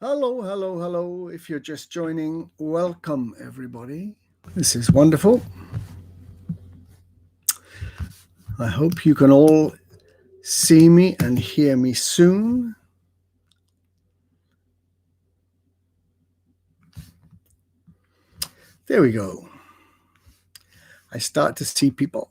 Hello, hello, hello. If you're just joining, welcome everybody. This is wonderful. I hope you can all see me and hear me soon. There we go. I start to see people.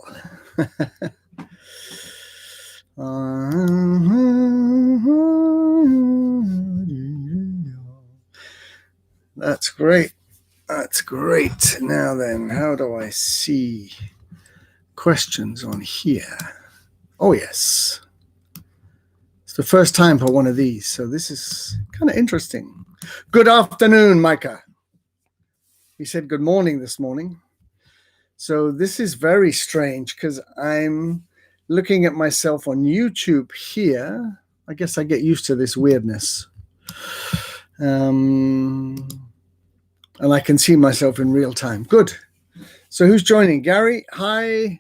That's great. That's great. Now then, how do I see questions on here? Oh, yes. It's the first time for one of these, so this is kind of interesting. Good afternoon, Micah. He said good morning this morning. So this is very strange because I'm looking at myself on YouTube here. I guess I get used to this weirdness. And I can see myself in real time. Good. So who's joining? Gary, hi.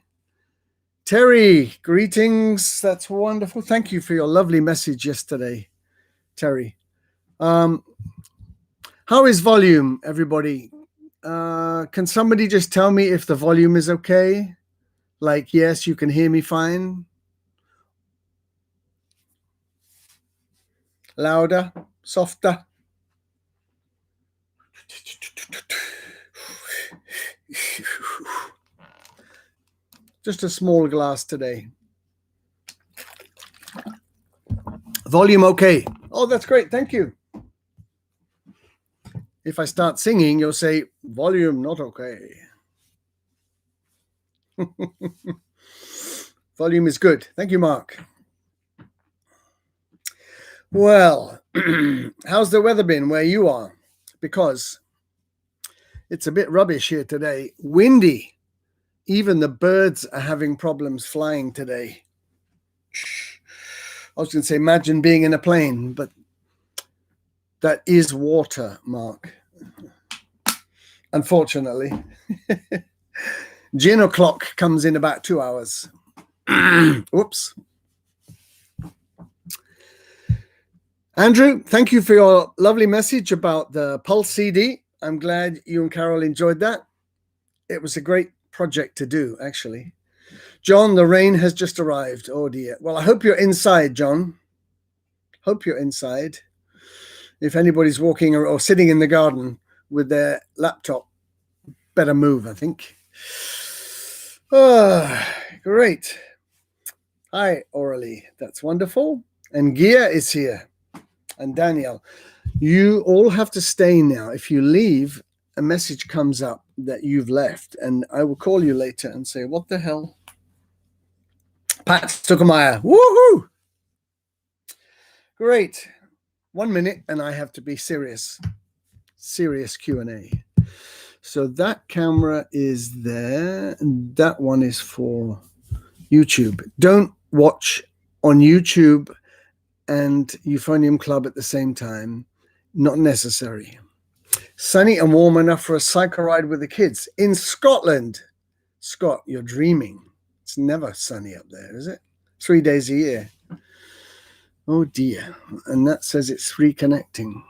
Terry, greetings. That's wonderful. Thank you for your lovely message yesterday, Terry. How is volume, everybody? Can somebody just tell me if the volume is okay? Like, yes, you can hear me fine. Louder, softer. Just a small glass today. Volume okay. Oh, that's great. Thank you. If I start singing, you'll say, volume not okay. Volume is good. Thank you, Mark. Well, how's the weather been where you are? Because it's a bit rubbish here today. Windy. Even the birds are having problems flying today. I was going to say, imagine being in a plane, but that is water, Mark. Unfortunately. Gin o'clock comes in about 2 hours. Whoops. Andrew, thank you for your lovely message about the Pulse CD. I'm glad you and Carol enjoyed that. It was a great project to do, actually. John, the rain has just arrived. Oh, dear. Well, I hope you're inside, John. Hope you're inside. If anybody's walking or sitting in the garden with their laptop, better move, I think. Oh, great. Hi, Aurelie. That's wonderful. And Gia is here. And Danielle. You all have to stay now. If you leave, a message comes up that you've left, and I will call you later and say, what the hell? Pat Stuckemeyer. Woohoo! Great. 1 minute, and I have to be serious. Serious Q&A. So that camera is there, and that one is for YouTube. Don't watch on YouTube and Euphonium Club at the same time. Not necessary. Sunny and warm enough for a cycle ride with the kids in Scotland. Scott, you're dreaming. It's never sunny up there, is it? 3 days a year. Oh dear. And that says it's reconnecting.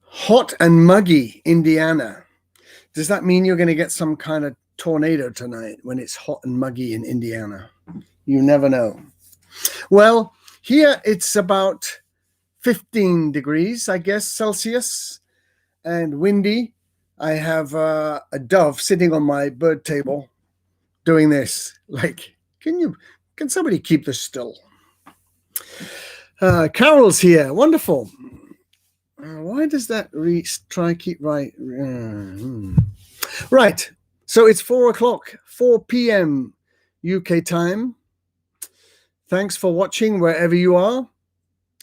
Hot and muggy, Indiana. Does that mean you're going to get some kind of tornado tonight when it's hot and muggy in Indiana? You never know. Well, here it's about 15 degrees, I guess, Celsius, and windy. I have a dove sitting on my bird table doing this. Like, can somebody keep this still? Carol's here. Wonderful. Why does that keep right? Right. So it's 4 o'clock, 4 p.m. UK time. Thanks for watching wherever you are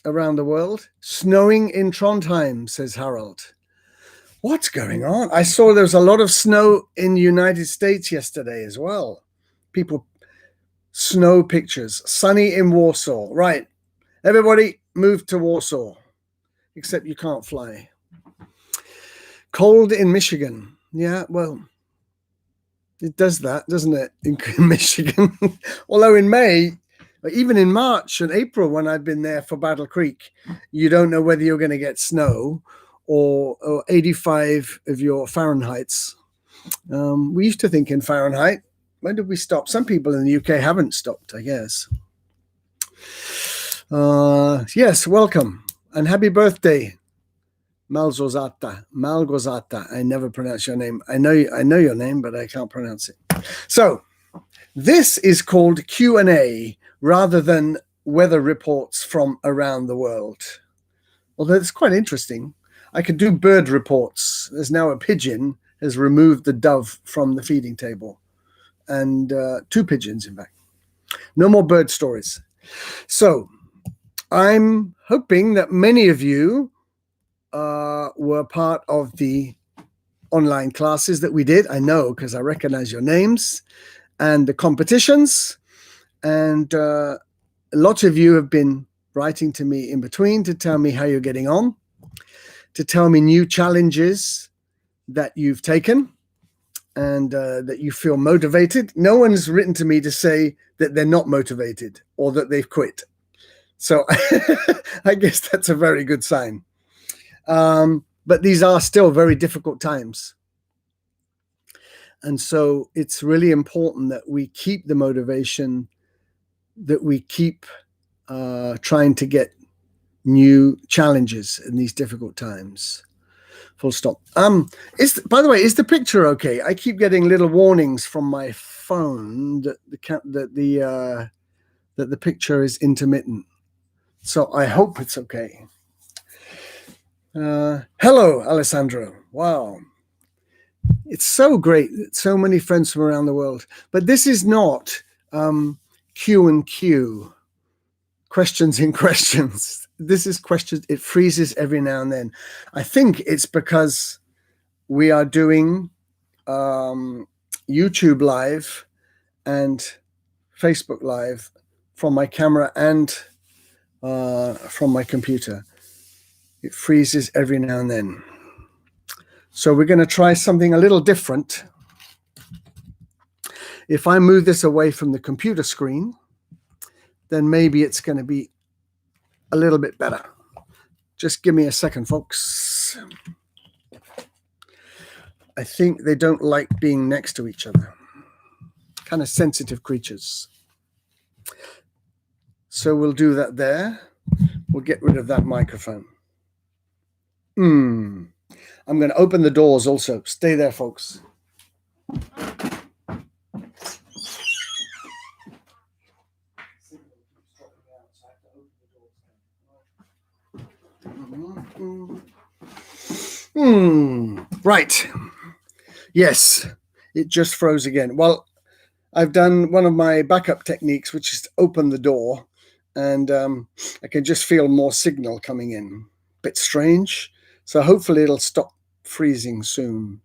around the world. Snowing in Trondheim, says Harold. What's going on? I saw there was a lot of snow in the United States yesterday as well. People, snow pictures. Sunny in Warsaw. Right. Everybody move to Warsaw, except you can't fly. Cold in Michigan. Yeah, well, it does that, doesn't it, in Michigan? Although in May, But even in March and April, when I've been there for Battle Creek, you don't know whether you're going to get snow or 85 of your Fahrenheits. We used to think in Fahrenheit. When did we stop? Some people in the UK haven't stopped, I guess. Yes, welcome and happy birthday, Malgozata. I never pronounce your name. I know your name, but I can't pronounce it. So this is called Q&A rather than weather reports from around the world. Although it's quite interesting. I could do bird reports. There's now a pigeon has removed the dove from the feeding table. And 2 pigeons, in fact. No more bird stories. So I'm hoping that many of you were part of the online classes that we did. I know because I recognize your names and the competitions. And a lot of you have been writing to me in between to tell me how you're getting on, to tell me new challenges that you've taken and that you feel motivated. No one's written to me to say that they're not motivated or that they've quit. So I guess that's a very good sign. But these are still very difficult times. And so it's really important that we keep the motivation, that we keep trying to get new challenges in these difficult times. Full stop. By the way, is the picture okay? I keep getting little warnings from my phone that the picture is intermittent. So I hope it's okay. Hello, Alessandro. Wow. It's so great. So many friends from around the world. But this is not Q&Q, questions in questions. This is questions. It freezes every now and then. I think it's because we are doing YouTube Live and Facebook Live from my camera and from my computer. It freezes every now and then. So we're going to try something a little different. If I move this away from the computer screen, then maybe it's going to be a little bit better. Just give me a second, folks. I think they don't like being next to each other. Kind of sensitive creatures. So we'll do that there. We'll get rid of that microphone. I'm going to open the doors also. Stay there, folks. Right. Yes, it just froze again. Well, I've done one of my backup techniques, which is to open the door, and I can just feel more signal coming in. Bit strange. So hopefully it'll stop freezing soon.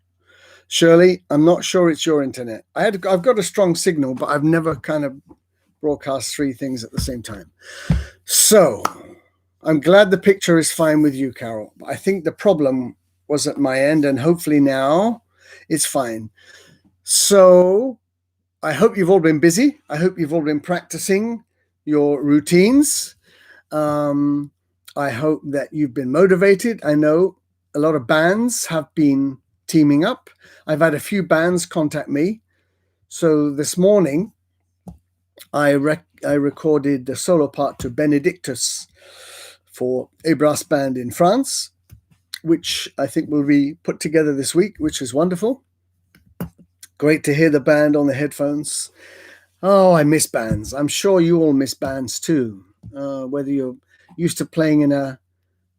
Shirley, I'm not sure it's your internet. I've got a strong signal, but I've never kind of broadcast 3 things at the same time. So I'm glad the picture is fine with you, Carol. I think the problem was at my end, and hopefully now it's fine. So I hope you've all been busy. I hope you've all been practicing your routines. I hope that you've been motivated. I know a lot of bands have been teaming up. I've had a few bands contact me. So this morning, I recorded the solo part to Benedictus for a brass band in France, which I think will be put together this week, which is wonderful. Great to hear the band on the headphones. Oh, I miss bands. I'm sure you all miss bands too. Whether you're used to playing in a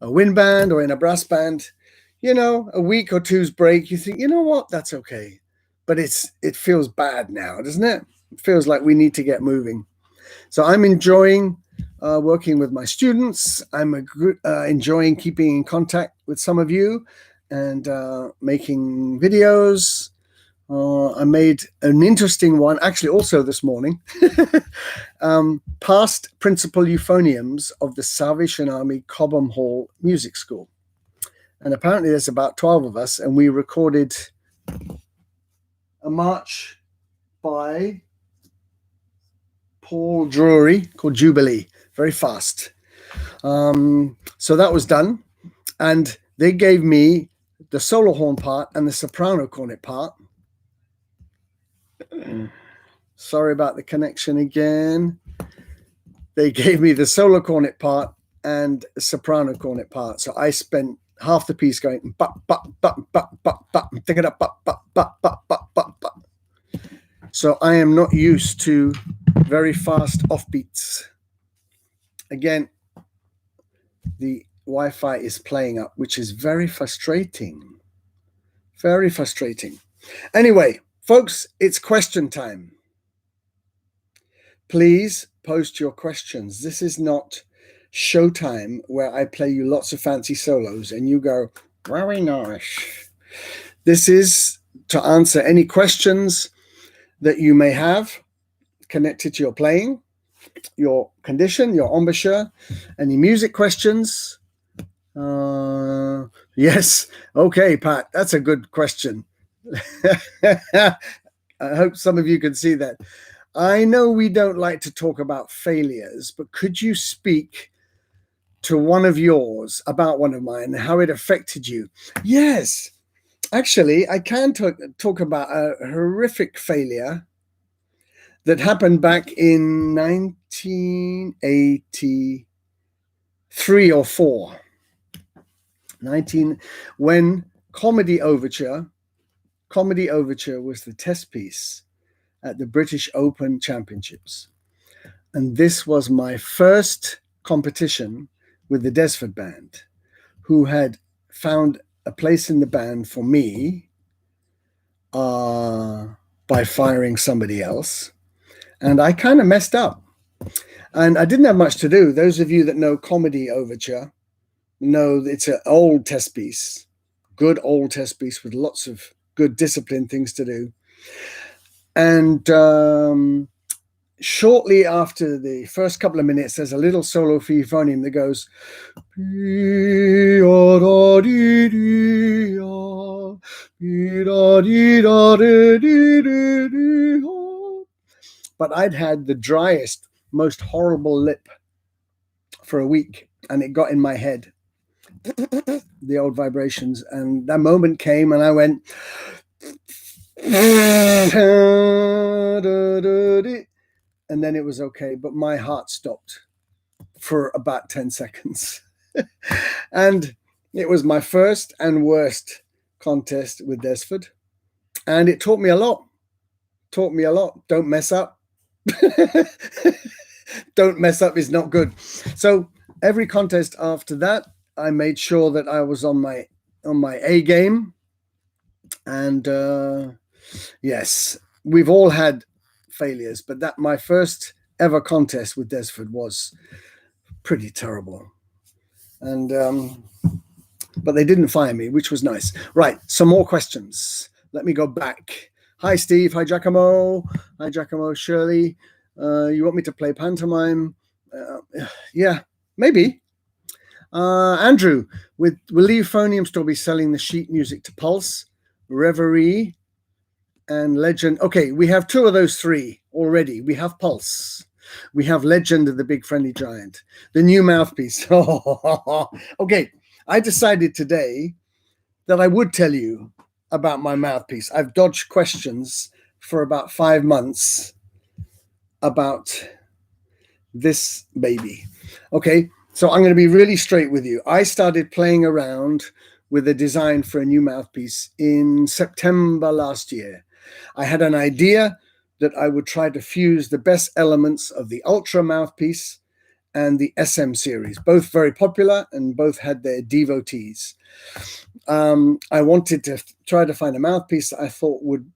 wind band or in a brass band, you know, a week or two's break, you think, you know what, that's okay. But it feels bad now, doesn't it? It feels like we need to get moving. So I'm enjoying working with my students. I'm enjoying keeping in contact with some of you and making videos. I made an interesting one, actually also this morning, past principal euphoniums of the Salvation Army Cobham Hall Music School. And apparently there's about 12 of us, and we recorded a march by Paul Drury called Jubilee, very fast. So that was done. And they gave me the solo horn part and the soprano cornet part. Sorry about the connection again. They gave me the solo cornet part and soprano cornet part. So I spent half the piece going but take it up but. So I am not used to very fast offbeats. Again, the Wi-Fi is playing up, which is very frustrating. Very frustrating. Anyway, folks, it's question time. Please post your questions. This is not showtime where I play you lots of fancy solos and you go, very nice. This is to answer any questions that you may have connected to your playing, your condition, your embouchure, any music questions. Yes. Okay, Pat, that's a good question. I hope some of you can see that. I know we don't like to talk about failures, but could you speak to one of yours about one of mine, how it affected you? Yes, actually, I can talk about a horrific failure that happened back in 1983 or 4. When Comedy Overture was the test piece at the British Open Championships. And this was my first competition with the Desford Band, who had found a place in the band for me by firing somebody else. And I kind of messed up. And I didn't have much to do. Those of you that know Comedy Overture know it's an old test piece, good old test piece with lots of good disciplined things to do. And shortly after the first couple of minutes, there's a little solo for euphonium that goes, but I'd had the driest, most horrible lip for a week, and it got in my head, the old vibrations, and that moment came and I went, and then it was okay, but my heart stopped for about 10 seconds. And it was my first and worst contest with Desford, and it taught me a lot. Don't mess up. Don't mess up is not good. So every contest after that, I made sure that I was on my A game. And yes, we've all had failures, but that my first ever contest with Desford was pretty terrible. And but they didn't fire me, which was nice. Right, some more questions. Let me go back. Hi, Steve. Hi, Giacomo. Hi, Giacomo. Shirley. You want me to play pantomime? Yeah, maybe. Andrew, will the Euphonium still be selling the sheet music to Pulse, Reverie, and Legend? Okay, we have 2 of those 3 already. We have Pulse. We have Legend of the Big Friendly Giant. The new Mouthpiece. Okay, I decided today that I would tell you about my Mouthpiece. I've dodged questions for about 5 months about this baby. Okay, so I'm going to be really straight with you. I started playing around with a design for a new Mouthpiece in September last year. I had an idea that I would try to fuse the best elements of the Ultra Mouthpiece and the SM series, both very popular and both had their devotees. I wanted to try to find a mouthpiece that I thought would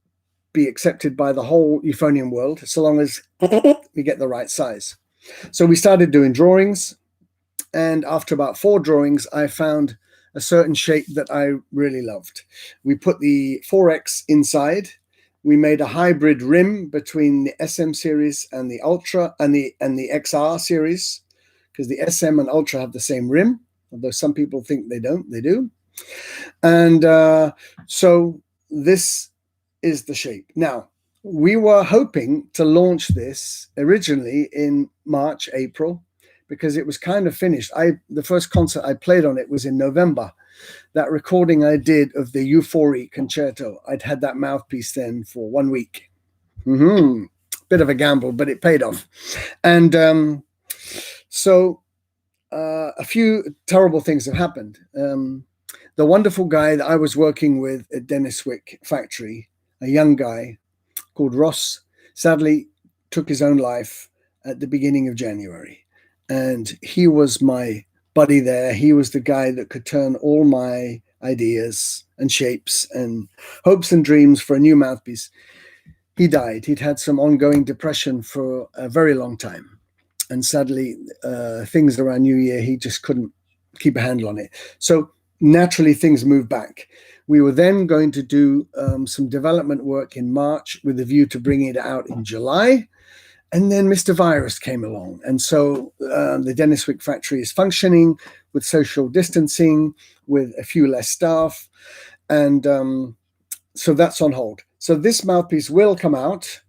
be accepted by the whole euphonium world, so long as we get the right size. So we started doing drawings, and after about 4 drawings, I found a certain shape that I really loved. We put the Freqs inside. We made a hybrid rim between the SM series and the Ultra and the XR series, because the SM and Ultra have the same rim, although some people think they don't. They do. And so this is the shape. Now, we were hoping to launch this originally in March, April, because it was kind of finished. The first concert I played on it was in November. That recording I did of the Euphonium Concerto, I'd had that mouthpiece then for 1 week. Bit of a gamble, but it paid off. And so a few terrible things have happened. The wonderful guy that I was working with at Denniswick factory, a young guy called Ross, sadly took his own life at the beginning of January. And he was my buddy there. He was the guy that could turn all my ideas and shapes and hopes and dreams for a new mouthpiece. He died. He'd had some ongoing depression for a very long time. And sadly, things around New Year, he just couldn't keep a handle on it. So naturally, things moved back. We were then going to do some development work in March with a view to bringing it out in July. And then Mr. Virus came along. And so the Denniswick factory is functioning with social distancing, with a few less staff. And so that's on hold. So this mouthpiece will come out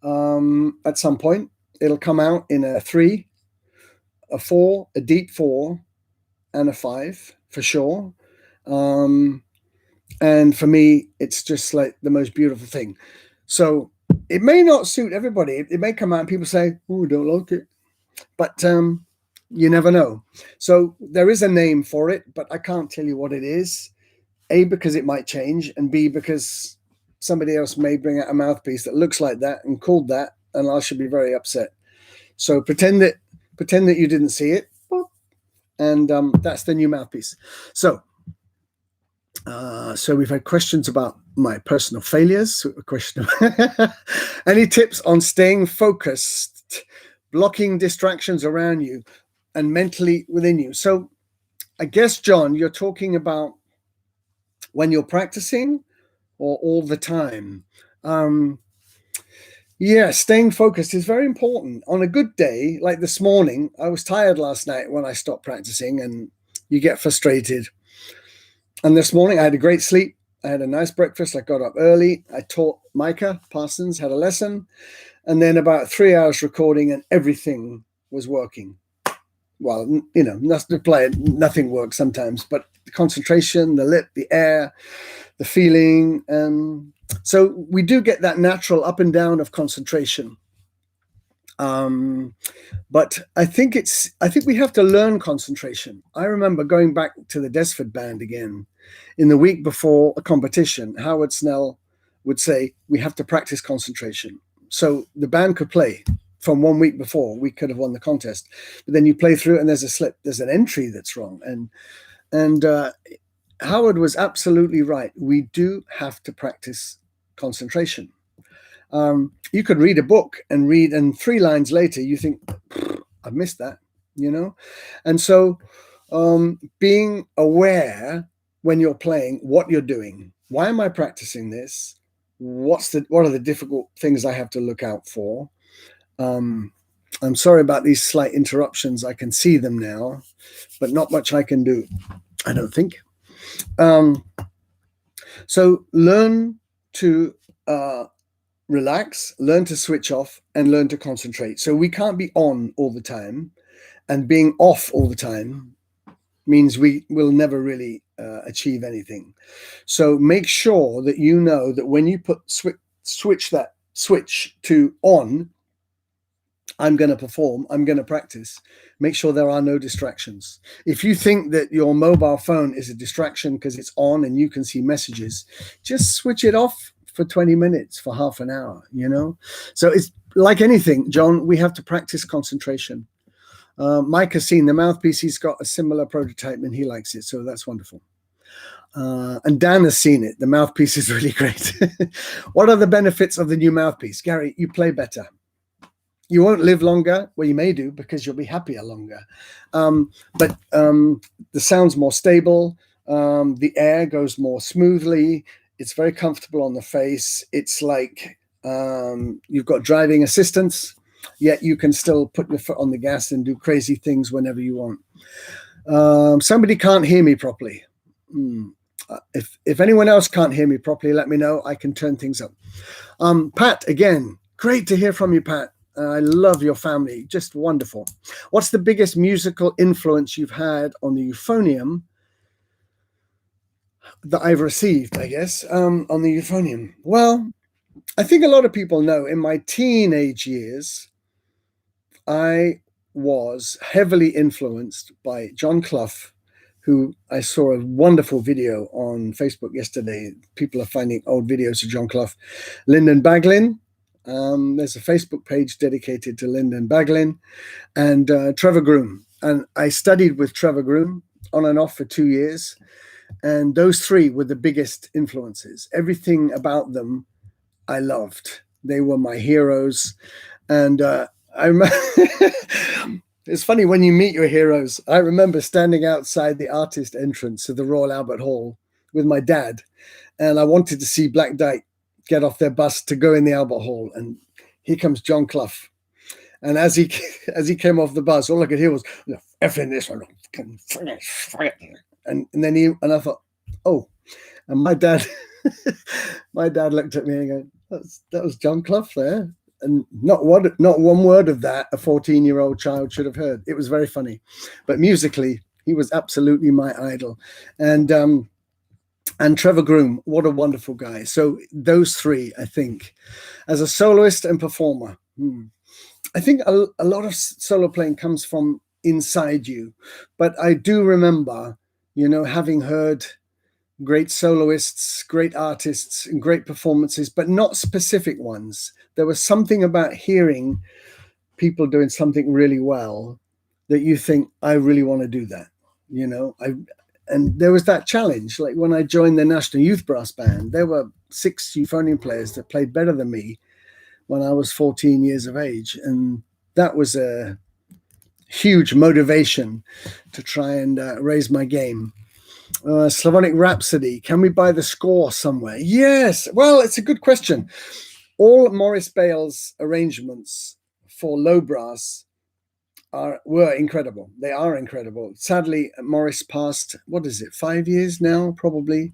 at some point. It'll come out in a 3, a 4, a deep 4, and a 5 for sure. And for me, it's just like the most beautiful thing. So it may not suit everybody. It may come out and people say, "Oh, I don't like it." But you never know. So there is a name for it, but I can't tell you what it is. A, because it might change, and B, because somebody else may bring out a mouthpiece that looks like that and called that, and I should be very upset. So pretend that you didn't see it, and that's the new mouthpiece. So we've had questions about my personal failures. A question of any tips on staying focused, blocking distractions around you, and mentally within you. So I guess, John, you're talking about when you're practicing or all the time. Yeah, staying focused is very important. On a good day, like this morning, I was tired last night when I stopped practicing, and you get frustrated. And this morning I had a great sleep. I had a nice breakfast. I got up early. I taught Micah Parsons, had a lesson, and then about 3 hours recording, and everything was working. Well, you know, nothing works sometimes, but the concentration, the lip, the air, the feeling. So we do get that natural up and down of concentration. But I think we have to learn concentration. I remember going back to the Desford band again in the week before a competition. Howard Snell would say, we have to practice concentration. So the band could play from 1 week before. We could have won the contest. But then you play through it and there's a slip. There's an entry that's wrong. And Howard was absolutely right. We do have to practice concentration. You could read a book and 3 lines later, you think, I've missed that, you know? And so being aware when you're playing what you're doing. Why am I practicing this? What are the difficult things I have to look out for? I'm sorry about these slight interruptions. I can see them now, but not much I can do, I don't think. So learn to relax, learn to switch off, and learn to concentrate. So we can't be on all the time, and being off all the time means we will never really achieve anything. So make sure that you know that when you put switch to on, I'm going to perform, I'm going to practice. Make sure there are no distractions. If you think that your mobile phone is a distraction because it's on and you can see messages, just switch it off for 20 minutes, for half an hour, you know? So it's like anything, John, we have to practice concentration. Mike has seen the mouthpiece. He's got a similar prototype and he likes it. So that's wonderful. And Dan has seen it. The mouthpiece is really great. What are the benefits of the new mouthpiece? Gary, you play better. You won't live longer. Well, you may do because you'll be happier longer. But the sound's more stable. The air goes more smoothly. It's very comfortable on the face. It's like you've got driving assistance, yet you can still put your foot on the gas and do crazy things whenever you want. Somebody can't hear me properly. if anyone else can't hear me properly, let me know. I can turn things up. Pat, again, great to hear from you, Pat. I love your family, just wonderful. What's the biggest musical influence you've had on the euphonium that I've received, I guess, on the euphonium? Well, I think a lot of people know in my teenage years, I was heavily influenced by John Clough, who I saw a wonderful video on Facebook yesterday. People are finding old videos of John Clough. Lyndon Baglin. There's a Facebook page dedicated to Lyndon Baglin, and Trevor Groom. And I studied with Trevor Groom on and off for 2 years. And those three were the biggest influences. Everything about them I loved. They were my heroes. And it's funny when you meet your heroes. I remember standing outside the artist entrance of the Royal Albert Hall with my dad, and I wanted to see Black Dyke get off their bus to go in the Albert Hall, and here comes John Clough. And as he came off the bus, all I could hear was effing this one, and then I thought, oh, and my dad looked at me and go, that was John Clough there. And not one word of that a 14-year-old child should have heard. It was very funny, but musically, he was absolutely my idol. And Trevor Groom, what a wonderful guy. So those three, I think, as a soloist and performer, I think a lot of solo playing comes from inside you. But I do remember, having heard great soloists, great artists, and great performances, but not specific ones. There was something about hearing people doing something really well that you think, I really want to do that. And there was that challenge. Like when I joined the National Youth Brass Band, there were 6 euphonium players that played better than me when I was 14 years of age. And that was a huge motivation to try and raise my game. Slavonic Rhapsody. Can we buy the score somewhere? Yes. Well, it's a good question. All Maurice Bale's arrangements for low brass were incredible. They are incredible. Sadly, Maurice passed, 5 years now, probably.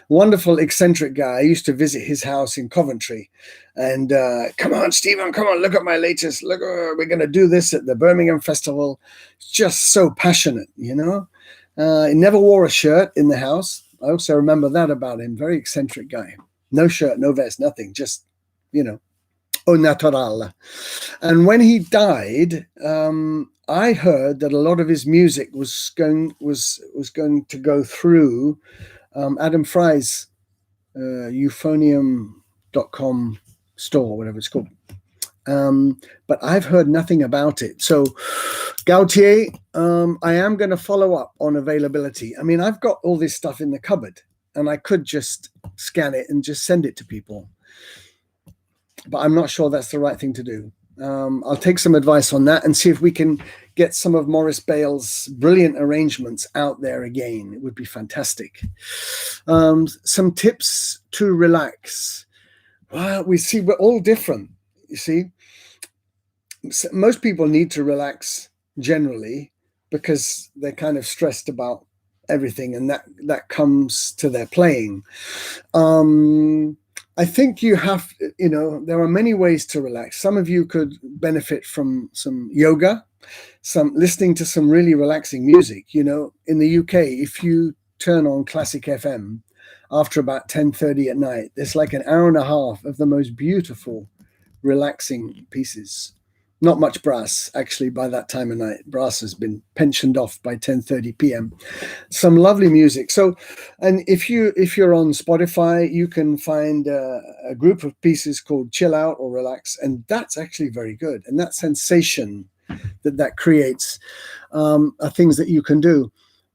Wonderful, eccentric guy. I used to visit his house in Coventry. And come on, Stephen, come on, look at my latest. Look, we're going to do this at the Birmingham Festival. Just so passionate, He never wore a shirt in the house. I also remember that about him. Very eccentric guy. No shirt, no vest, nothing. Just, au natural. And when he died, I heard that a lot of his music was going to go through Adam Fry's euphonium.com store, whatever it's called. But I've heard nothing about it. So Gautier, I am going to follow up on availability. I mean, I've got all this stuff in the cupboard and I could just scan it and just send it to people. But I'm not sure that's the right thing to do. I'll take some advice on that and see if we can get some of Maurice Bale's brilliant arrangements out there again. It would be fantastic. Some tips to relax. Well, we're all different, you see. Most people need to relax generally because they're kind of stressed about everything, and that comes to their playing. I think you have, there are many ways to relax. Some of you could benefit from some yoga, some listening to some really relaxing music. In the UK, if you turn on Classic FM after about 10:30 at night, there's like an hour and a half of the most beautiful, relaxing pieces. Not much brass, actually, by that time of night. Brass has been pensioned off by 10:30 p.m. Some lovely music. So, and if you're on Spotify, you can find a group of pieces called Chill Out or Relax, and that's actually very good. And that sensation that creates are things that you can do.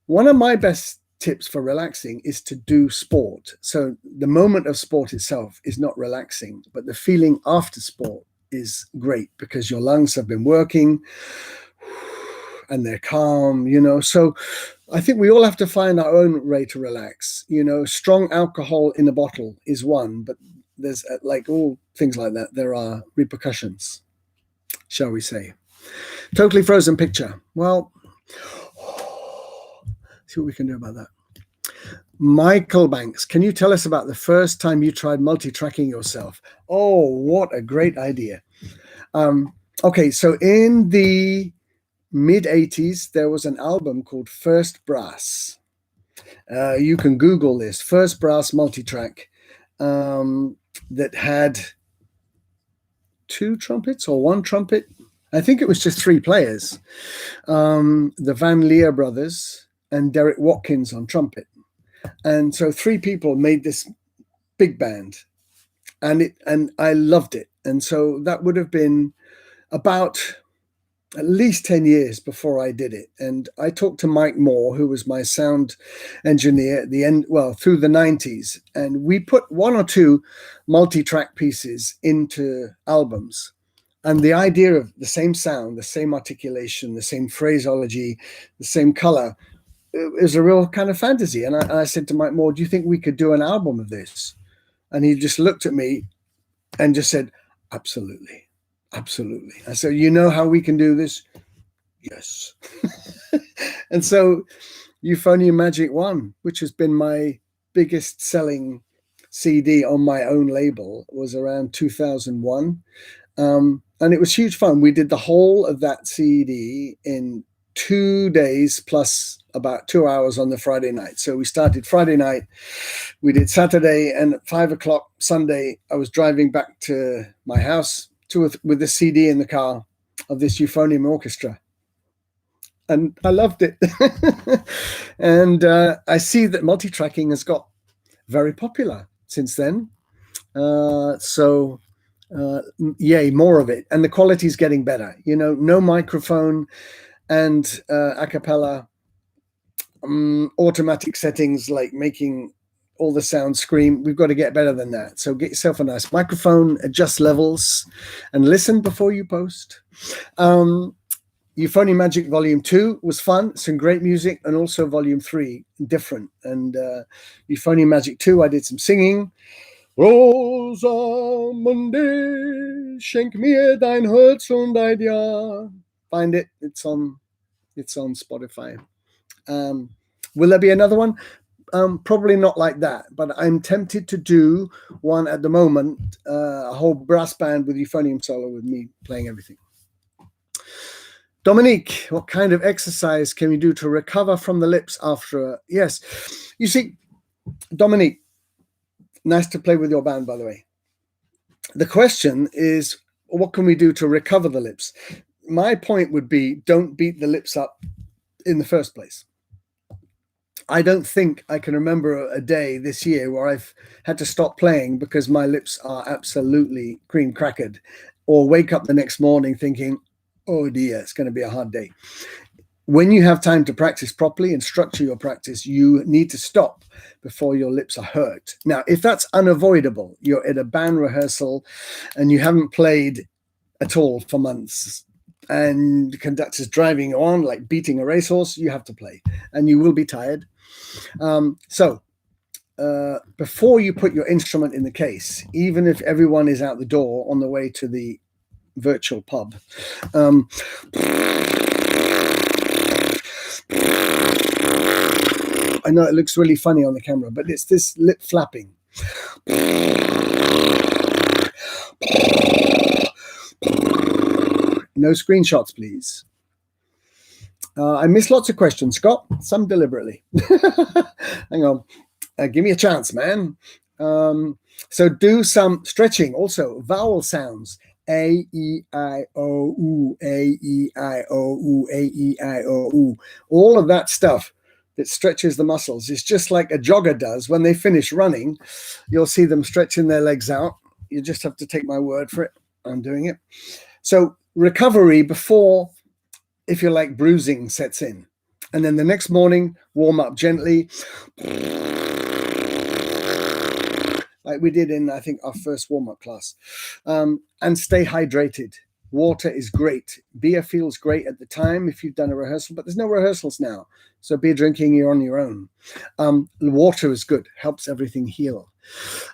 One of my best tips for relaxing is to do sport. So the moment of sport itself is not relaxing, but the feeling after sport is great because your lungs have been working and they're calm, So I think we all have to find our own way to relax. Strong alcohol in a bottle is one, but there's like all things like that, there are repercussions, shall we say. Totally frozen picture. Well, see what we can do about that. Michael Banks, can you tell us about the first time you tried multi-tracking yourself? Oh, what a great idea. Okay, so in the mid-80s, there was an album called First Brass. You can Google this, First Brass multi-track, that had 2 trumpets or 1 trumpet. I think it was just 3 players. The Van Leer brothers and Derek Watkins on trumpet. And so 3 people made this big band, and I loved it. And so that would have been about at least 10 years before I did it. And I talked to Mike Moore, who was my sound engineer at the end, well, through the 90s. And we put 1 or 2 multi-track pieces into albums. And the idea of the same sound, the same articulation, the same phraseology, the same color, it was a real kind of fantasy. And I said to Mike Moore, do you think we could do an album of this? And he just looked at me and just said, absolutely. Absolutely. I said, you know how we can do this? Yes. And so Euphonium Magic 1, which has been my biggest selling CD on my own label, was around 2001. And it was huge fun. We did the whole of that CD in 2 days plus about 2 hours on the Friday night. So we started Friday night, we did Saturday, and at 5 o'clock Sunday, I was driving back to my house with the CD in the car of this euphonium orchestra. And I loved it. And I see that multi-tracking has got very popular since then. Yay, more of it. And the quality is getting better. You know, no microphone and a cappella, automatic settings like making all the sound scream. We've got to get better than that. So get yourself a nice microphone, adjust levels, and listen before you post. Euphonium Magic Volume 2 was fun, some great music, and also Volume 3, different. And Euphonium Magic 2, I did some singing. Rosamunde, schenk mir dein Herz und ein Jahr. Find it. It's on Spotify. Will there be another one? Probably not like that, but I'm tempted to do one at the moment, a whole brass band with euphonium solo with me playing everything. Dominique, what kind of exercise can we do to recover from the lips after? Yes, you see, Dominique, nice to play with your band, by the way. The question is, what can we do to recover the lips? My point would be, don't beat the lips up in the first place. I don't think I can remember a day this year where I've had to stop playing because my lips are absolutely cream crackered, or wake up the next morning thinking, oh dear, it's going to be a hard day. When you have time to practice properly and structure your practice, you need to stop before your lips are hurt. Now, if that's unavoidable, you're at a band rehearsal and you haven't played at all for months, and the conductor's driving on like beating a racehorse, you have to play and you will be tired. Before you put your instrument in the case, even if everyone is out the door on the way to the virtual pub, I know it looks really funny on the camera, but it's this lip flapping. No screenshots, please. I missed lots of questions, Scott, some deliberately. Hang on. Give me a chance, man. So do some stretching. Also, vowel sounds. A, E, I, O, U, A, E, I, O, U, A, E, I, O, U. All of that stuff that stretches the muscles. It's just like a jogger does. When they finish running, you'll see them stretching their legs out. You just have to take my word for it. I'm doing it. So recovery before, if you like, bruising sets in. And then the next morning, warm up gently. Like we did in, I think, our first warm-up class. And stay hydrated. Water is great. Beer feels great at the time if you've done a rehearsal, but there's no rehearsals now. So beer drinking, you're on your own. Water is good, helps everything heal.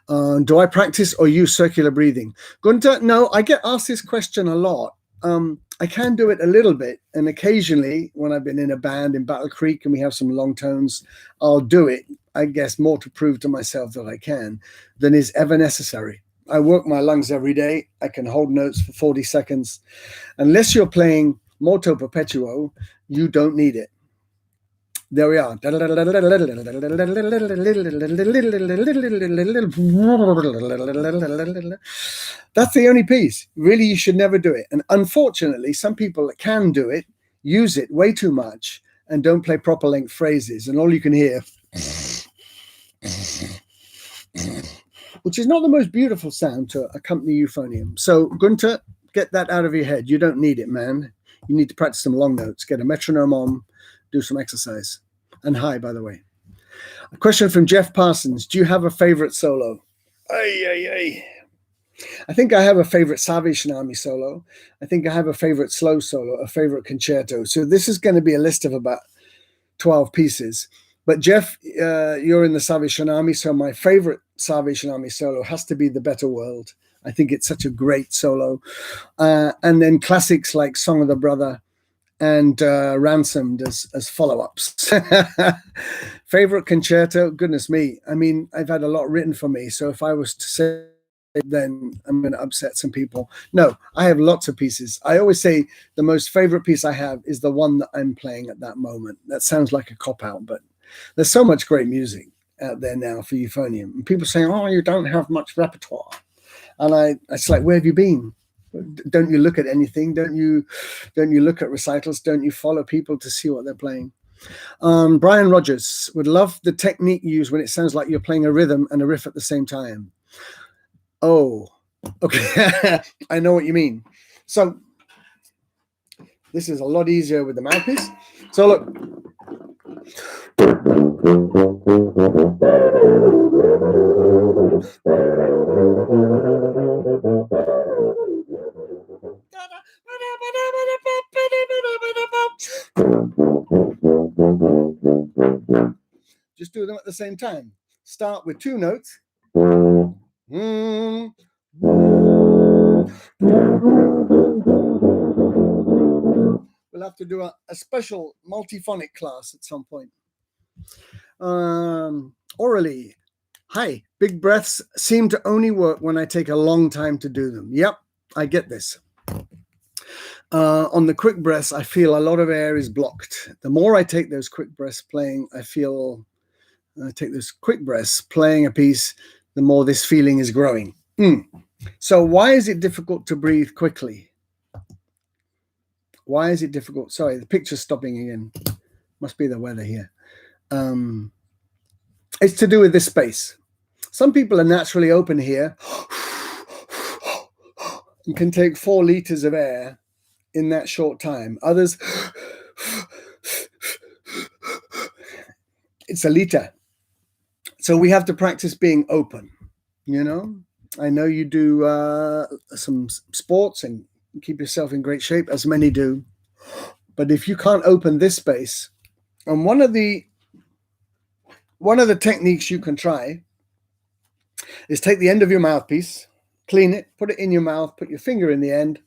Do I practice or use circular breathing? Gunter, no, I get asked this question a lot. I can do it a little bit, and occasionally when I've been in a band in Battle Creek and we have some long tones, I'll do it, I guess, more to prove to myself that I can than is ever necessary. I work my lungs every day. I can hold notes for 40 seconds. Unless you're playing Moto Perpetuo, you don't need it. There we are. That's the only piece. Really, you should never do it. And unfortunately, some people that can do it use it way too much and don't play proper length phrases. And all you can hear, which is not the most beautiful sound to accompany euphonium. So, Gunther, get that out of your head. You don't need it, man. You need to practice some long notes. Get a metronome on. Do some exercise. And hi, by the way. A question from Jeff Parsons. Do you have a favorite solo? I think I have a favorite Salvation solo. I think I have a favorite slow solo, a favorite concerto. So this is going to be a list of about 12 pieces. But Jeff, you're in the Salvation Army, so my favorite Salvation Army solo has to be The Better World. I think it's such a great solo. And then classics like Song of the Brother and Ransomed as follow-ups. Favorite concerto? Goodness me. I mean, I've had a lot written for me, so if I was to say then I'm going to upset some people. No, I have lots of pieces. I always say the most favorite piece I have is the one that I'm playing at that moment. That sounds like a cop-out, but there's so much great music out there now for euphonium. And people say, oh, you don't have much repertoire. And it's like, where have you been? Don't you look at anything? Don't you look at recitals? Don't you follow people to see what they're playing? Brian Rogers would love the technique used when it sounds like you're playing a rhythm and a riff at the same time. Oh, okay. I know what you mean. So this is a lot easier with the mouthpiece. So look. Just do them at the same time. Start with two notes. We'll have to do a special multiphonic class at some point. Orally. Hi, big breaths seem to only work when I take a long time to do them. Yep, I get this. On the quick breaths, I feel a lot of air is blocked. The more I take those quick breaths playing, I take those quick breaths playing a piece, the more this feeling is growing. So why is it difficult to breathe quickly? Why is it difficult? Sorry, the picture's stopping again. Must be the weather here. It's to do with this space. Some people are naturally open here and can take 4 liters of air in that short time. Others, it's a liter. So we have to practice being open, you know? I know you do some sports and keep yourself in great shape, as many do. But if you can't open this space, and one of the techniques you can try is take the end of your mouthpiece, clean it, put it in your mouth, put your finger in the end.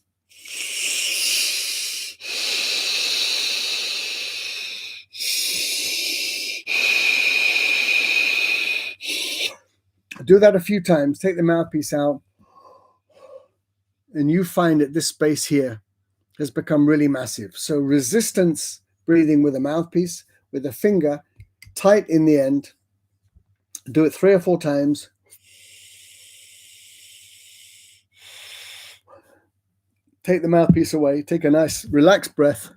Do that a few times, take the mouthpiece out, and you find that this space here has become really massive. So resistance breathing with a mouthpiece, with a finger tight in the end. Do it 3 or 4 times. Take the mouthpiece away, take a nice relaxed breath.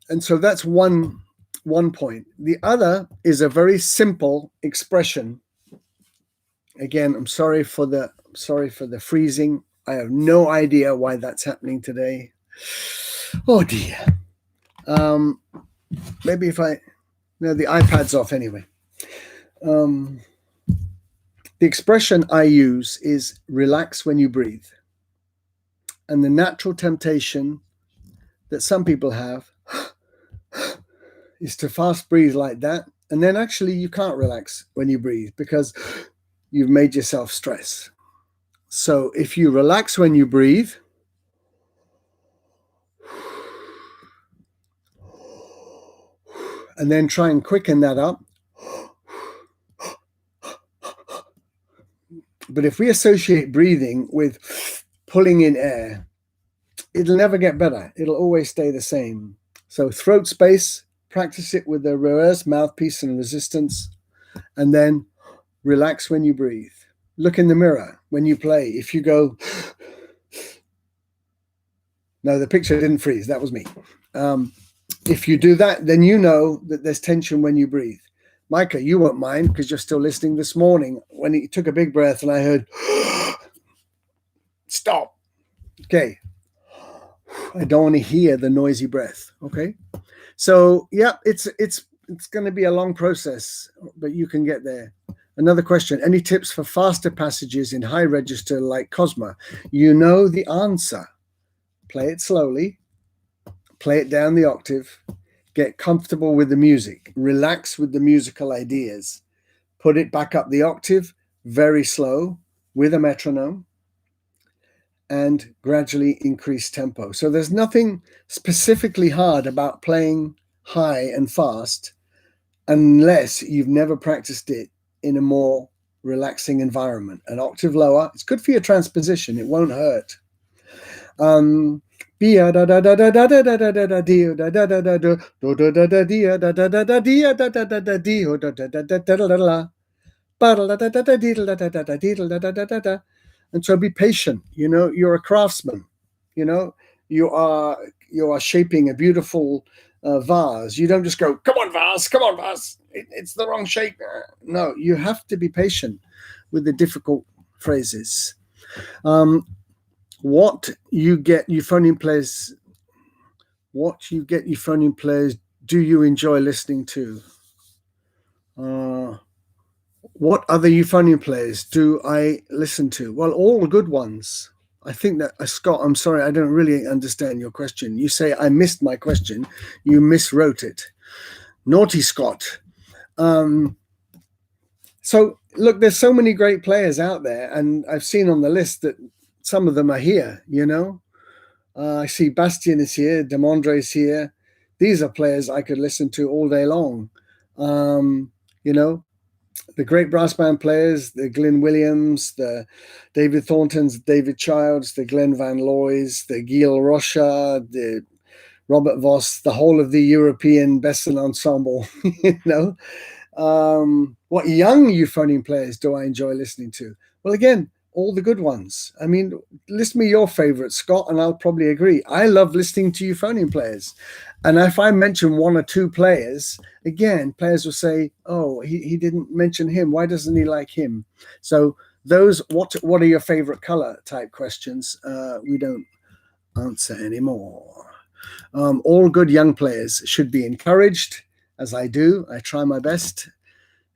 And so that's one point. The other is a very simple expression. Again, I'm sorry for the freezing. I have no idea why that's happening today. Oh dear. Maybe if the iPad's off anyway. The expression I use is relax when you breathe. And the natural temptation that some people have is to fast breathe like that. And then actually you can't relax when you breathe because you've made yourself stress. So if you relax when you breathe, and then try and quicken that up. But if we associate breathing with pulling in air, it'll never get better. It'll always stay the same. So throat space, practice it with the reverse mouthpiece and resistance, and then relax when you breathe. Look in the mirror when you play. If you go, no, the picture didn't freeze. That was me. If you do that, then you know that there's tension when you breathe. Micah, you won't mind because you're still listening this morning when he took a big breath and I heard, stop. Okay. I don't want to hear the noisy breath. Okay. So, yeah, it's going to be a long process, but you can get there. Another question. Any tips for faster passages in high register like Cosma? You know the answer. Play it slowly. Play it down the octave. Get comfortable with the music. Relax with the musical ideas. Put it back up the octave, very slow, with a metronome, and gradually increase tempo. So there's nothing specifically hard about playing high and fast unless you've never practiced it in a more relaxing environment. An octave lower, it's good for your transposition. It won't hurt. And so be patient. You know, you're a craftsman. You know, you are shaping a beautiful vase. You don't just go, come on, vase. It's the wrong shape. No, you have to be patient with the difficult phrases. What you get euphonium players do you enjoy listening to? What other euphonium players do I listen to? Well, all the good ones. I think that, Scott, I'm sorry, I don't really understand your question. You say I missed my question. You miswrote it. Naughty Scott. So, look, there's so many great players out there, and I've seen on the list that some of them are here, you know. I see Bastien is here, Demondre is here. These are players I could listen to all day long. You know, the great brass band players, the Glyn Williams, the David Thorntons, David Childs, the Glenn Van Looys, the Gil Rocha, the Robert Voss, the whole of the European Besson ensemble, you know. What young euphonium players do I enjoy listening to? Well, again, all the good ones. I mean, list me your favorites, Scott, and I'll probably agree. I love listening to euphonium players. And if I mention one or two players, again, players will say, oh, he didn't mention him. Why doesn't he like him? So those, what are your favorite color type questions, we don't answer anymore. All good young players should be encouraged, as I do. I try my best.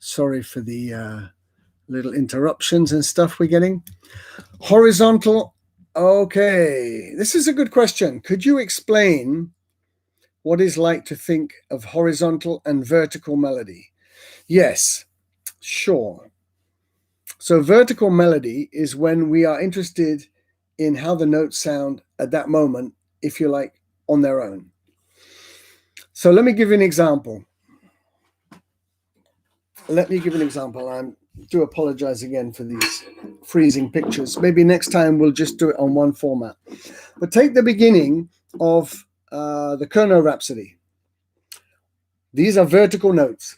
Sorry for the little interruptions and stuff we're getting. Horizontal. Okay, this is a good question. Could you explain what it's like to think of horizontal and vertical melody? Yes, sure. So vertical melody is when we are interested in how the notes sound at that moment, if you like, on their own. So let me give you an example. I do apologize again for these freezing pictures. Maybe next time we'll just do it on one format. But take the beginning of the Kerno Rhapsody. These are vertical notes.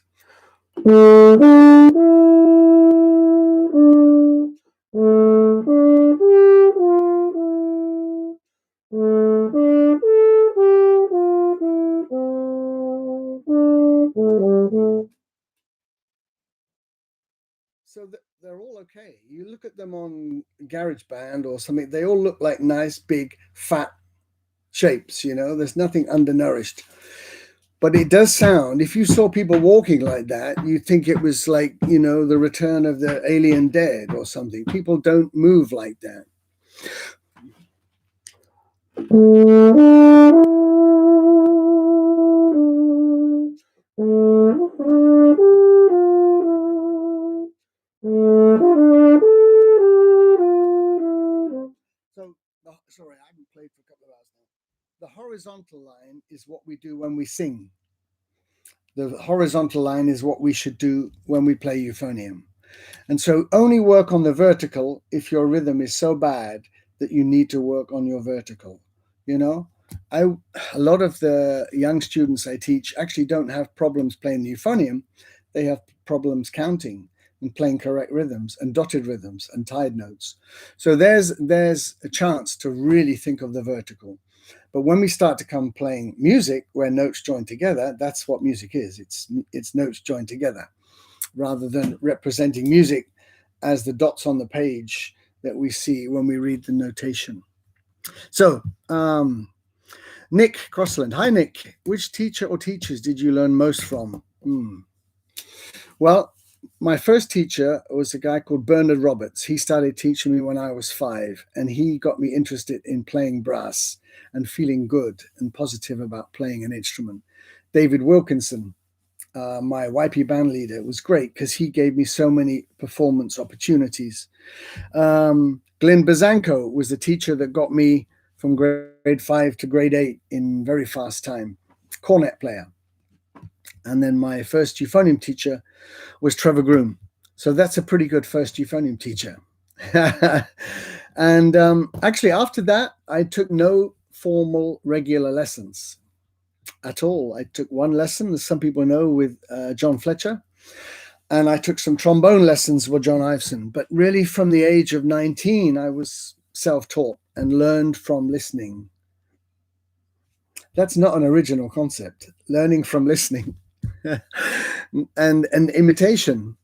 So they're all okay. You look at them on GarageBand or something, they all look like nice, big, fat shapes, you know, there's nothing undernourished. But it does sound, if you saw people walking like that, you'd think it was like, you know, the return of the alien dead or something. People don't move like that. Sorry, I haven't played for a couple of hours now. The horizontal line is what we do when we sing. The horizontal line is what we should do when we play euphonium. And so only work on the vertical if your rhythm is so bad that you need to work on your vertical. You know, a lot of the young students I teach actually don't have problems playing the euphonium. They have problems counting and playing correct rhythms and dotted rhythms and tied notes. So there's a chance to really think of the vertical. But when we start to come playing music where notes join together, that's what music is. It's notes joined together, rather than representing music as the dots on the page that we see when we read the notation. So, Nick Crossland. Hi, Nick. Which teacher or teachers did you learn most from? Well, my first teacher was a guy called Bernard Roberts. He started teaching me when I was 5, and he got me interested in playing brass and feeling good and positive about playing an instrument. David Wilkinson, my YP band leader, was great because he gave me so many performance opportunities. Glenn Bazanko was the teacher that got me from grade 5 to grade 8 in very fast time. Cornet player. And then my first euphonium teacher was Trevor Groom. So that's a pretty good first euphonium teacher. And actually, after that, I took no formal regular lessons at all. I took one lesson, as some people know, with John Fletcher. And I took some trombone lessons with John Iveson. But really, from the age of 19, I was self-taught and learned from listening. That's not an original concept, learning from listening. and imitation,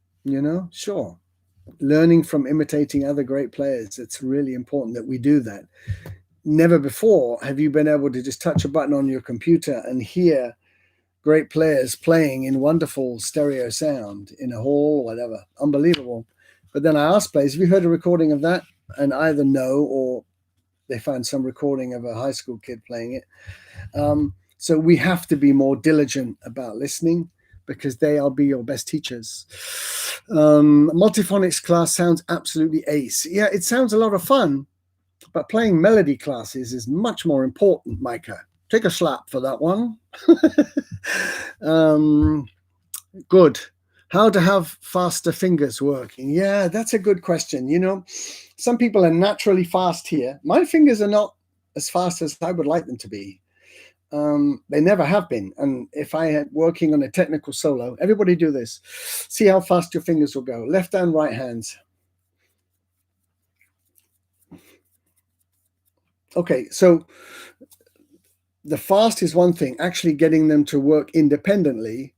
sure. Learning from imitating other great players. It's really important that we do that. Never before have you been able to just touch a button on your computer and hear great players playing in wonderful stereo sound in a hall or whatever. Unbelievable. But then I asked players, have you heard a recording of that? And either no, or they found some recording of a high school kid playing it. So we have to be more diligent about listening, because they'll be your best teachers. Multiphonics class sounds absolutely ace. Yeah, it sounds a lot of fun, but playing melody classes is much more important, Micah. Take a slap for that one. Good. How to have faster fingers working? Yeah, that's a good question. Some people are naturally fast here. My fingers are not as fast as I would like them to be. They never have been. And if I had working on a technical solo, everybody do this. See how fast your fingers will go. Left and right hands. Okay, so the fast is one thing. Actually getting them to work independently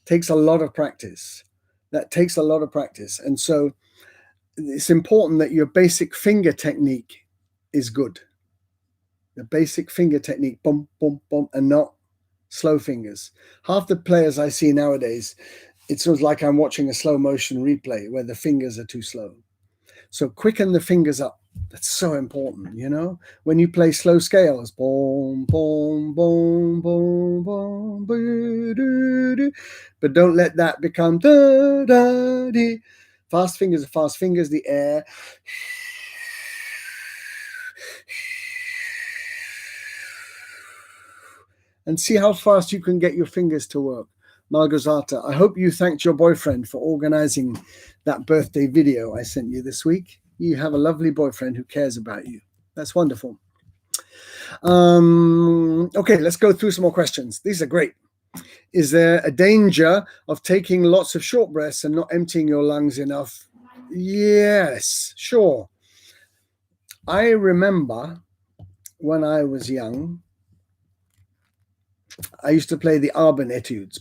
takes a lot of practice. That takes a lot of practice. And so it's important that your basic finger technique is good. The basic finger technique, boom, boom, boom, and not slow fingers. Half the players I see nowadays, it feels like I'm watching a slow motion replay where the fingers are too slow. So quicken the fingers up. That's so important, when you play slow scales, boom, boom, boom, boom, boom, boom, but don't let that become da, da, dee. Fast fingers are fast fingers, the air. And see how fast you can get your fingers to work. Margozata, I hope you thanked your boyfriend for organizing that birthday video I sent you this week. You have a lovely boyfriend who cares about you. That's wonderful. Okay, let's go through some more questions. These are great. Is there a danger of taking lots of short breaths and not emptying your lungs enough? Yes, sure. I remember when I was young, I used to play the Arban etudes.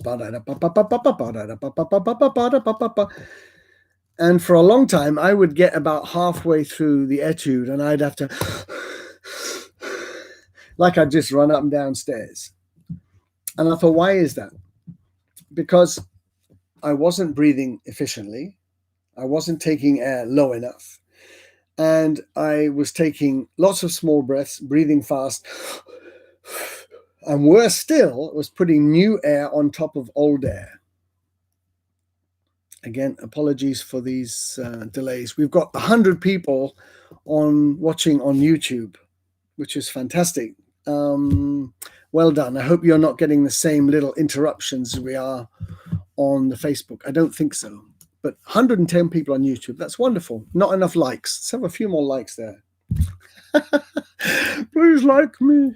And for a long time, I would get about halfway through the etude and I'd have to, like I'd just run up and down stairs. And I thought, why is that? Because I wasn't breathing efficiently. I wasn't taking air low enough. And I was taking lots of small breaths, breathing fast. And worse still, was putting new air on top of old air. Again, apologies for these delays. We've got 100 people watching on YouTube, which is fantastic. Well done. I hope you're not getting the same little interruptions as we are on the Facebook. I don't think so. But 110 people on YouTube. That's wonderful. Not enough likes. Let's have a few more likes there. Please like me.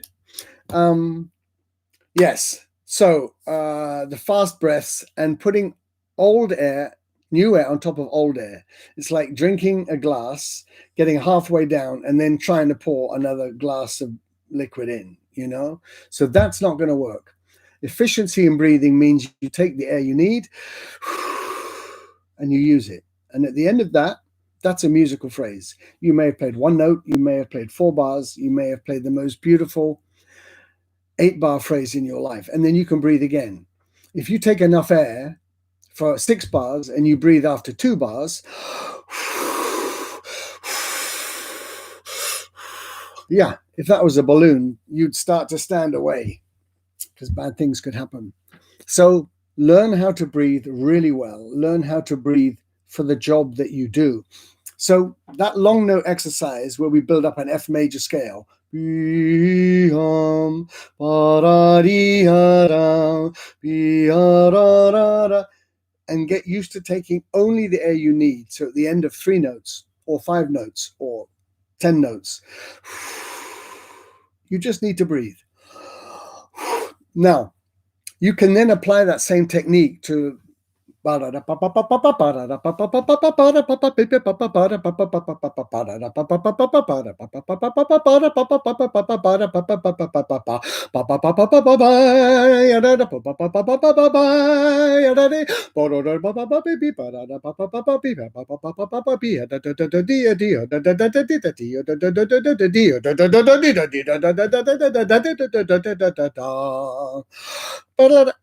Yes. So the fast breaths and putting old air, new air on top of old air. It's like drinking a glass, getting halfway down, and then trying to pour another glass of liquid in, you know? So that's not going to work. Efficiency in breathing means you take the air you need and you use it. And at the end of that, that's a musical phrase. You may have played one note, you may have played 4 bars, you may have played the most beautiful 8-bar phrase in your life, and then you can breathe again. If you take enough air for 6 bars and you breathe after 2 bars, yeah, if that was a balloon, you'd start to stand away because bad things could happen. So learn how to breathe really well. Learn how to breathe for the job that you do. So that long note exercise where we build up an F major scale, and get used to taking only the air you need. So at the end of 3 notes or 5 notes or 10 notes, you just need to breathe. Now, you can then apply that same technique to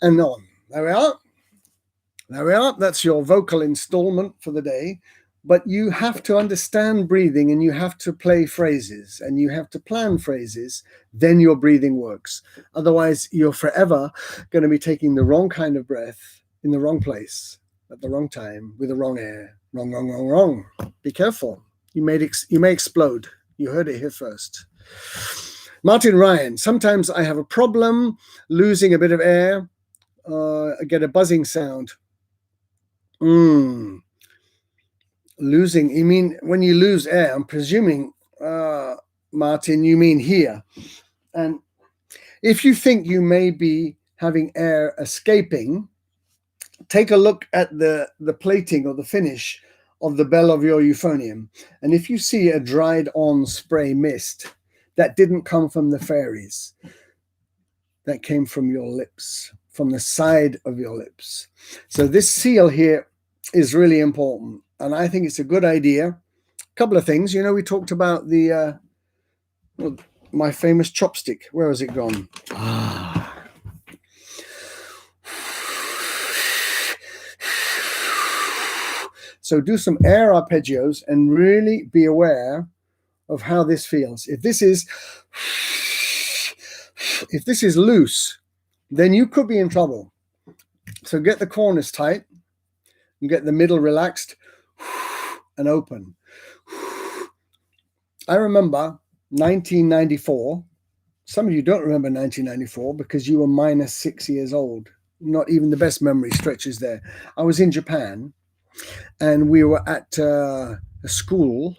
and on. There we are. There we are. That's your vocal installment for the day. But you have to understand breathing, and you have to play phrases, and you have to plan phrases. Then your breathing works. Otherwise, you're forever going to be taking the wrong kind of breath in the wrong place at the wrong time with the wrong air. Wrong, wrong, wrong, wrong. Be careful. You may explode. You heard it here first. Martin Ryan. Sometimes I have a problem losing a bit of air. I get a buzzing sound. Losing, you mean when you lose air? I'm presuming, Martin, you mean here. And if you think you may be having air escaping, take a look at the plating or the finish of the bell of your euphonium. And if you see a dried on spray mist, that didn't come from the fairies. That came from your lips, from the side of your lips. So this seal here is really important. And I think it's a good idea. A couple of things. You know, we talked about the my famous chopstick. Where has it gone? So do some air arpeggios and really be aware of how this feels. If this is loose, then you could be in trouble. So get the corners tight and get the middle relaxed and open. I remember 1994. Some of you don't remember 1994 because you were minus 6 years old. Not even the best memory stretches there. I was in Japan and we were at a school.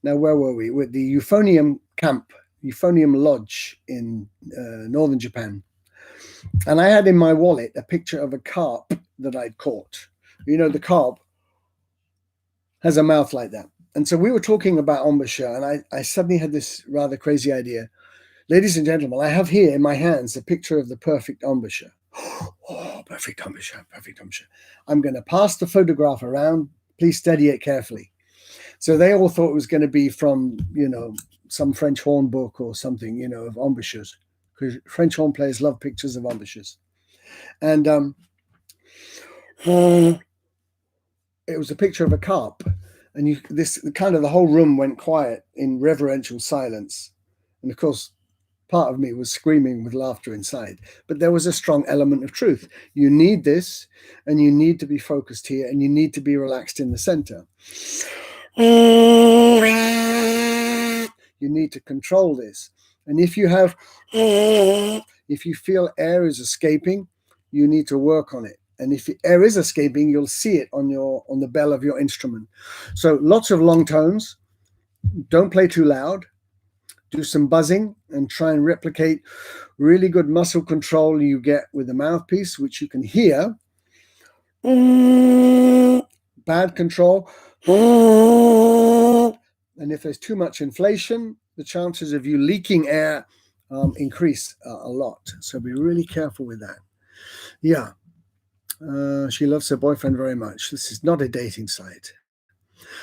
Now, where were we? With the Euphonium camp, Euphonium lodge in northern Japan. And I had in my wallet a picture of a carp that I'd caught. You know, the carp has a mouth like that. And so we were talking about embouchure, and I suddenly had this rather crazy idea. Ladies and gentlemen, I have here in my hands a picture of the perfect embouchure. Oh, perfect embouchure, perfect embouchure. I'm going to pass the photograph around. Please study it carefully. So they all thought it was going to be from, you know, some French horn book or something, you know, of embouchures, because French horn players love pictures of embouchures. And it was a picture of a carp. And this kind of the whole room went quiet in reverential silence. And of course, part of me was screaming with laughter inside. But there was a strong element of truth. You need this, and you need to be focused here, and you need to be relaxed in the center. You need to control this. And if you feel air is escaping, you need to work on it. And if air is escaping, you'll see it on the bell of your instrument. So lots of long tones. Don't play too loud. Do some buzzing and try and replicate really good muscle control you get with the mouthpiece, which you can hear. Bad control. And if there's too much inflation, the chances of you leaking air increase a lot. So be really careful with that. Yeah. She loves her boyfriend very much. This is not a dating site.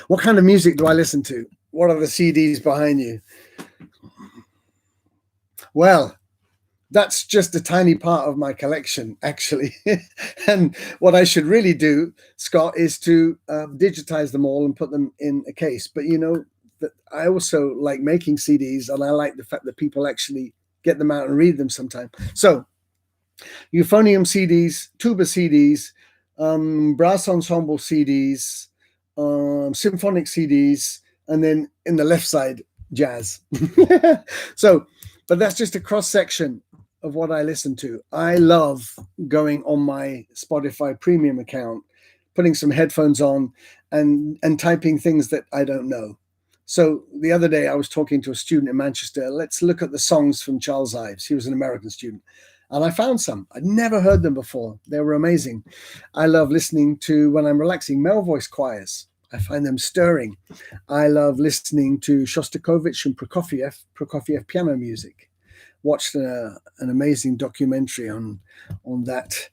What kind of music do I listen to? What are the CDs behind you? Well, that's just a tiny part of my collection, actually. And what I should really do, Scott, is to digitize them all and put them in a case. But you know, that I also like making CDs, and I like the fact that people actually get them out and read them sometime. So euphonium CDs, tuba CDs, brass ensemble CDs, symphonic CDs, and then in the left side, jazz. So, but that's just a cross section of what I listen to. I love going on my Spotify premium account, putting some headphones on and typing things that I don't know. So the other day I was talking to a student in Manchester. Let's look at the songs from Charles Ives. He was an American student. And I found some. I'd never heard them before. They were amazing. I love listening to, when I'm relaxing, male voice choirs. I find them stirring. I love listening to Shostakovich and Prokofiev piano music. Watched an amazing documentary on that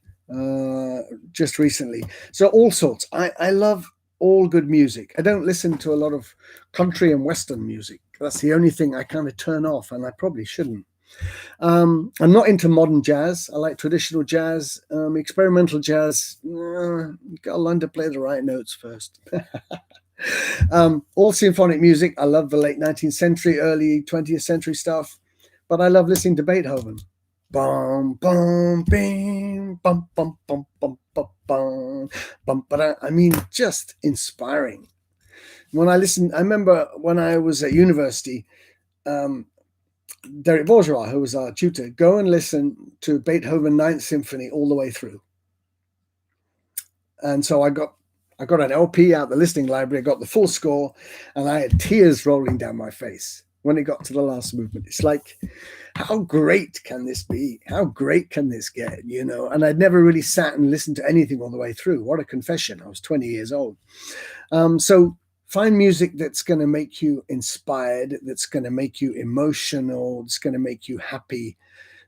just recently. So all sorts. I love all good music. I don't listen to a lot of country and Western music. That's the only thing I kind of turn off, and I probably shouldn't. I'm not into modern jazz. I like traditional jazz, experimental jazz. You gotta learn to play the right notes first. All symphonic music. I love the late 19th century, early 20th century stuff, but I love listening to Beethoven. Bum bum bing bum bum bum bum bum bum bum. But I mean, just inspiring. When I listened, I remember when I was at university. Derek Bourgeois, who was our tutor, go and listen to Beethoven Ninth Symphony all the way through. And so I got an LP out the listening library, I got the full score, and I had tears rolling down my face when it got to the last movement. It's like, how great can this be? How great can this get? You know, and I'd never really sat and listened to anything all the way through. What a confession. I was 20 years old. So find music that's going to make you inspired, that's going to make you emotional, that's going to make you happy,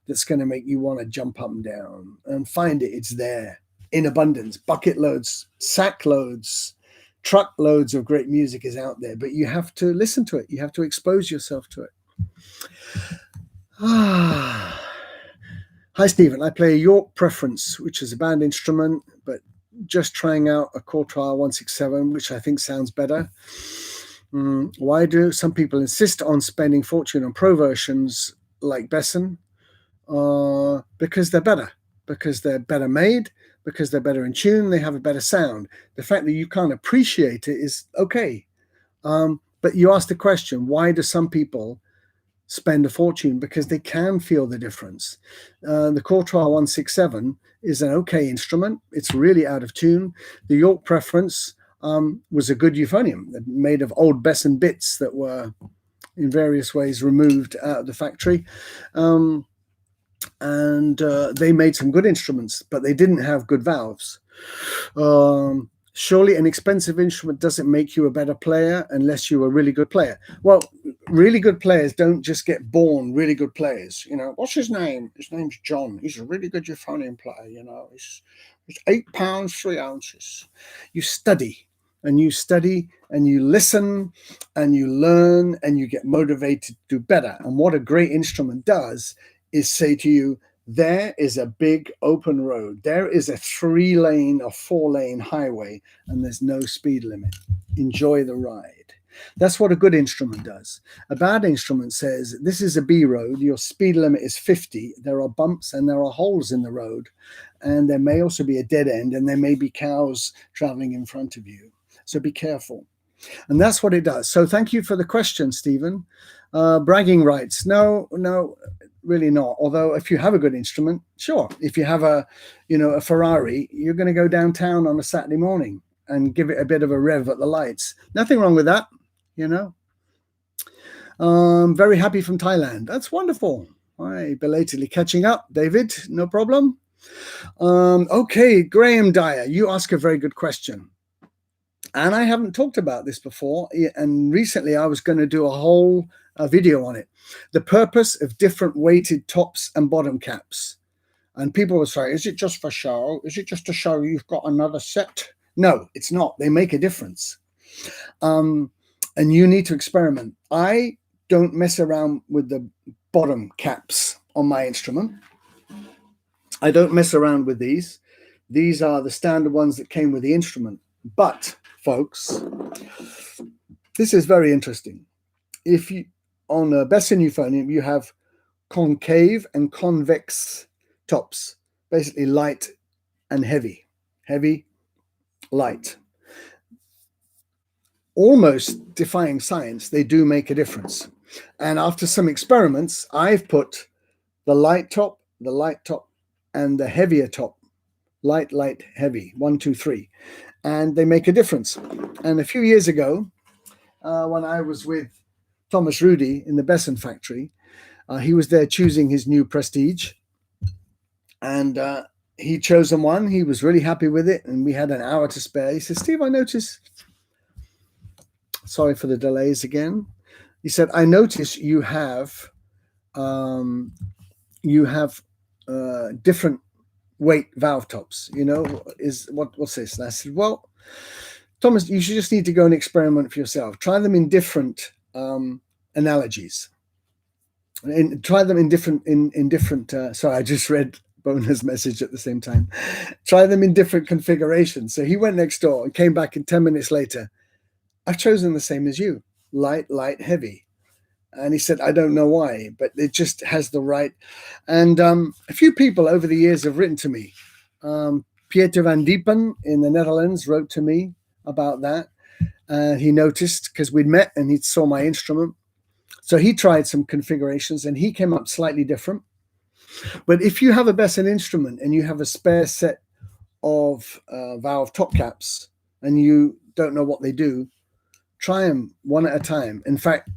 that's going to make you want to jump up and down. And find it. It's there in abundance. Bucket loads, sack loads, truck loads of great music is out there. But you have to listen to it. You have to expose yourself to it. Hi, Stephen. I play a York Preference, which is a band instrument, but just trying out a Quatuor 167, which I think sounds better. Why do some people insist on spending fortune on pro versions like Besson? Because they're better, because they're better made, because they're better in tune, they have a better sound. The fact that you can't appreciate it is okay. But you asked the question, why do some people spend a fortune? Because they can feel the difference. The Quatuor 167 is an okay instrument. It's really out of tune. The York Preference was a good euphonium made of old Besson bits that were in various ways removed out of the factory. And they made some good instruments, but they didn't have good valves. Surely an expensive instrument doesn't make you a better player unless you're a really good player. Well, really good players don't just get born really good players. You know, what's his name? His name's John. He's a really good euphonium player, you know. He's 8 pounds, 3 ounces. You study and you listen and you learn and you get motivated to do better. And what a great instrument does is say to you, there is a big open road. There is a 3-lane or 4-lane highway, and there's no speed limit. Enjoy the ride. That's what a good instrument does. A bad instrument says, this is a B road. Your speed limit is 50. There are bumps and there are holes in the road. And there may also be a dead end, and there may be cows traveling in front of you. So be careful. And that's what it does. So thank you for the question, Stephen. Bragging rights. No, really not. Although if you have a good instrument, sure. If you have a Ferrari, you're going to go downtown on a Saturday morning and give it a bit of a rev at the lights. Nothing wrong with that, Very happy from Thailand. That's wonderful. All right, belatedly catching up, David. No problem. Okay, Graham Dyer, you ask a very good question. And I haven't talked about this before. And recently I was going to do a whole video on it. The purpose of different weighted tops and bottom caps. And people will say, is it just for show? Is it just to show you've got another set? No, it's not. They make a difference. And you need to experiment. I don't mess around with the bottom caps on my instrument. I don't mess around with these. These are the standard ones that came with the instrument. But, folks, this is very interesting. If you, on a Besson euphonium, you have concave and convex tops, basically light and heavy. Heavy, light. Almost defying science, they do make a difference. And after some experiments, I've put the light top, and the heavier top, light, heavy, 1, 2, 3, and they make a difference. And a few years ago, when I was with Thomas Rudy in the Besson factory, he was there choosing his new Prestige, and he'd chosen one. He was really happy with it, and we had an hour to spare. He said, Steve, I noticed, sorry for the delays again. He said, I notice you have different weight valve tops, what's this? And I said, well, Thomas, you should just need to go and experiment for yourself. Try them in different analogies. And try them in different sorry, I just read Bona's message at the same time. Try them in different configurations. So he went next door and came back, and 10 minutes later, I've chosen the same as you, light, heavy. And he said, I don't know why, but it just has the right. And a few people over the years have written to me. Pieter van Diepen in the Netherlands wrote to me about that. He noticed because we'd met and he saw my instrument. So he tried some configurations and he came up slightly different. But if you have a Besson instrument and you have a spare set of valve top caps and you don't know what they do, try them one at a time. In fact,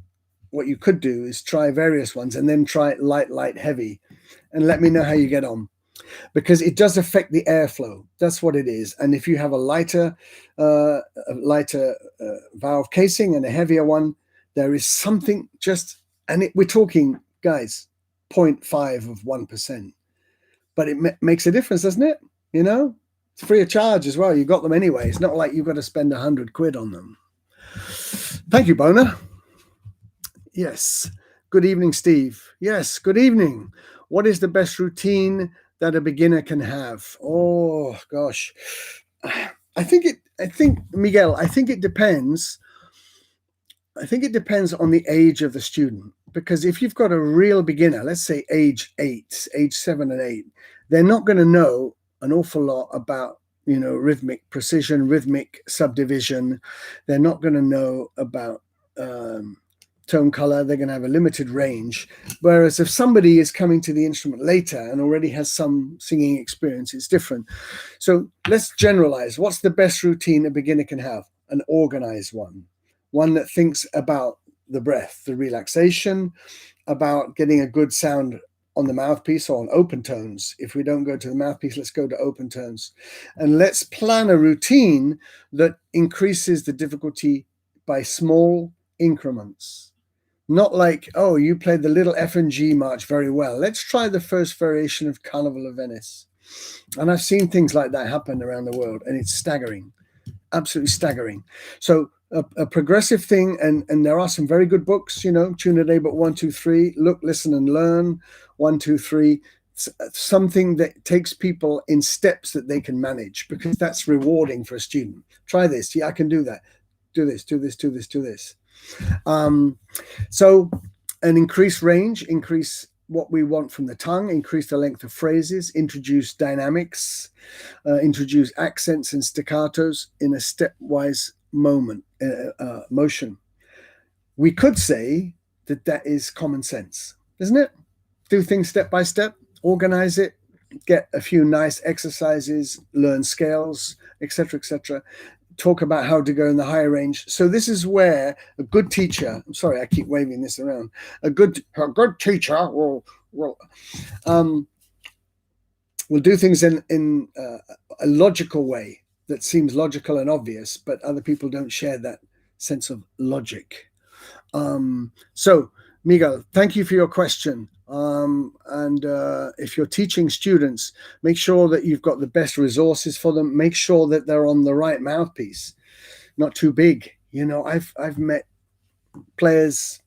what you could do is try various ones and then try light, heavy, and let me know how you get on, because it does affect the airflow. That's what it is. And if you have a lighter valve casing and a heavier one, there is something we're talking, guys, 0.5 of 1%, but it makes a difference, doesn't it? It's free of charge as well. You got them anyway. It's not like you've got to spend 100 quid on them. Thank you, Bona. Yes. Good evening, Steve. Yes. Good evening. What is the best routine that a beginner can have? Oh gosh. Miguel, I think it depends. I think it depends on the age of the student, because if you've got a real beginner, let's say age 7 and 8, they're not going to know an awful lot about, rhythmic precision, rhythmic subdivision. They're not going to know about tone color. They're going to have a limited range. Whereas if somebody is coming to the instrument later and already has some singing experience, it's different. So let's generalize. What's the best routine a beginner can have? An organized one that thinks about the breath, the relaxation, about getting a good sound on the mouthpiece or on open tones. If we don't go to the mouthpiece, let's go to open tones. And let's plan a routine that increases the difficulty by small increments. Not like, oh, you played the little F and G march very well. Let's try the first variation of Carnival of Venice. And I've seen things like that happen around the world, and it's staggering, absolutely staggering. So a progressive thing, and there are some very good books, Tune a Day But 1, 2, 3, Look, Listen and Learn, 1, 2, 3, something that takes people in steps that they can manage, because that's rewarding for a student. Try this. Yeah, I can do that. Do this, do this, do this, do this. So an increased range, increase what we want from the tongue, increase the length of phrases, introduce dynamics, introduce accents and staccatos in a stepwise motion. We could say that that is common sense, isn't it? Do things step by step, organize it, get a few nice exercises, learn scales, etc., etc. Talk about how to go in the higher range. So this is where a good teacher, I'm sorry, I keep waving this around, a good teacher will do things in a logical way that seems logical and obvious, but other people don't share that sense of logic. So, Miguel, thank you for your question. And if you're teaching students, make sure that you've got the best resources for them. Make sure that they're on the right mouthpiece, not too big. You know, I've met players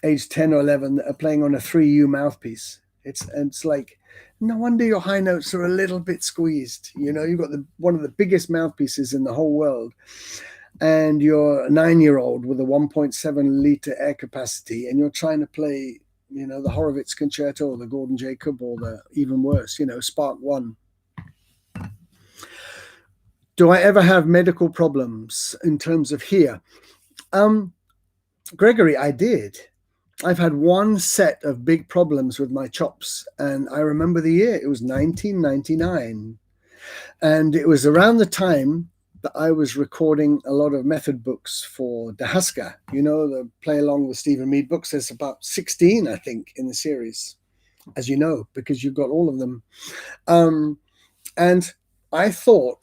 age 10 or 11 that are playing on a 3U mouthpiece. It's like, no wonder your high notes are a little bit squeezed. You know, you've got one of the biggest mouthpieces in the whole world, and you're a 9-year-old with a 1.7 liter air capacity, and you're trying to play, you know, the Horowitz Concerto or the Gordon Jacob or the even worse, you know, Spark 1. Do I ever have medical problems in terms of here? Gregory, I did. I've had one set of big problems with my chops, and I remember the year. It was 1999, and it was around the time that I was recording a lot of method books for Dahaska, you know, the play along with Stephen Mead books. There's about 16, I think, in the series, as you know, because you've got all of them. And I thought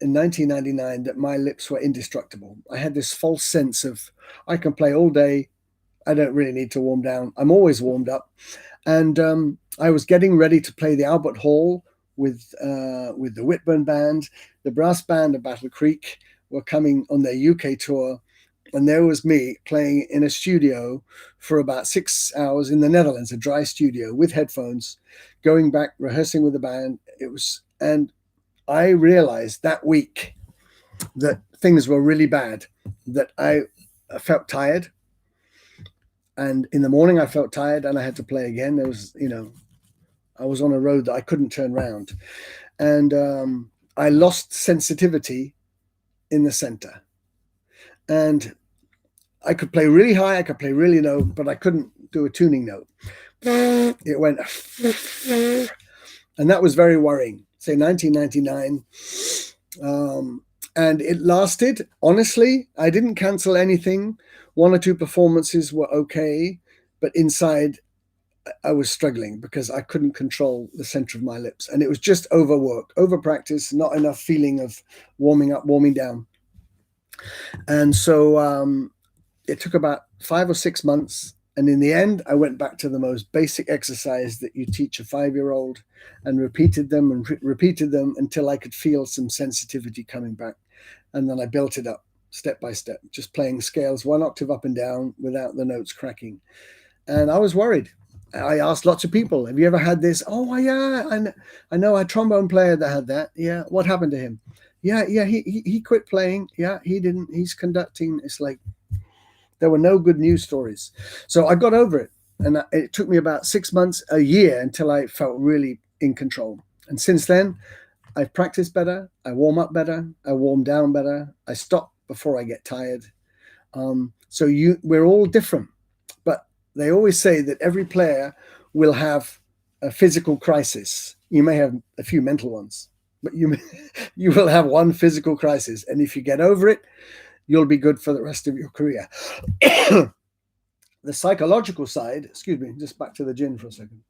in 1999 that my lips were indestructible. I had this false sense of, I can play all day. I don't really need to warm down. I'm always warmed up. And I was getting ready to play the Albert Hall with the Whitburn Band. The brass band of Battle Creek were coming on their UK tour. And there was me playing in a studio for about 6 hours in the Netherlands, a dry studio with headphones, going back, rehearsing with the band. And I realized that week that things were really bad, that I felt tired. And in the morning I felt tired and I had to play again. There was, you know, I was on a road that I couldn't turn around. And I lost sensitivity in the center. And I could play really high, I could play really low, but I couldn't do a tuning note. It went, and that was very worrying. Say 1999. And it lasted, honestly, I didn't cancel anything. 1 or 2 performances were okay, but inside I was struggling because I couldn't control the center of my lips. And it was just overwork, over practice, not enough feeling of warming up, warming down. And so it took about 5 or 6 months. And in the end, I went back to the most basic exercise that you teach a 5-year-old and repeated them and repeated them until I could feel some sensitivity coming back. And then I built it up step by step, just playing scales 1 octave up and down without the notes cracking. And I was worried. I asked lots of people, have you ever had this? Oh, yeah, I know a trombone player that had that. Yeah, what happened to him? Yeah, he quit playing. Yeah, he didn't. He's conducting. It's like there were no good news stories. So I got over it. And it took me about 6 months, a year, until I felt really in control. And since then, I've practiced better. I warm up better. I warm down better. I stop before I get tired. So we're all different. But they always say that every player will have a physical crisis. You may have a few mental ones, but you will have one physical crisis. And if you get over it, you'll be good for the rest of your career. The psychological side, excuse me, just back to the gin for a second.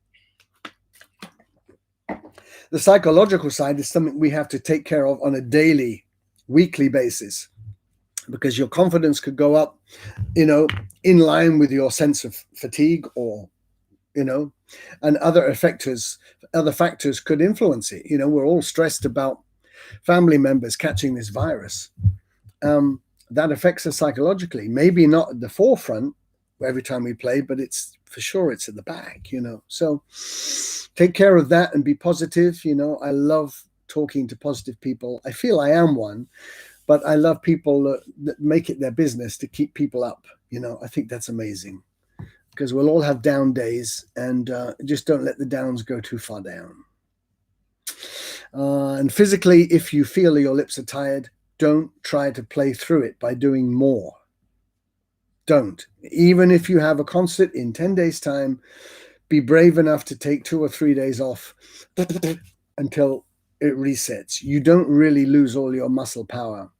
The psychological side is something we have to take care of on a daily, weekly basis, because your confidence could go up, you know, in line with your sense of fatigue, or, you know, and other factors could influence it. You know, we're all stressed about family members catching this virus. That affects us psychologically. Maybe not at the forefront every time we play, but it's for sure it's at the back, you know. So take care of that and be positive. You know, I love talking to positive people. I feel I am one, but I love people that make it their business to keep people up. You know, I think that's amazing, because we'll all have down days, and just don't let the downs go too far down. And physically, if you feel your lips are tired, don't try to play through it by doing more. Don't. Even if you have a concert in 10 days' time, be brave enough to take 2 or 3 days off until it resets. You don't really lose all your muscle power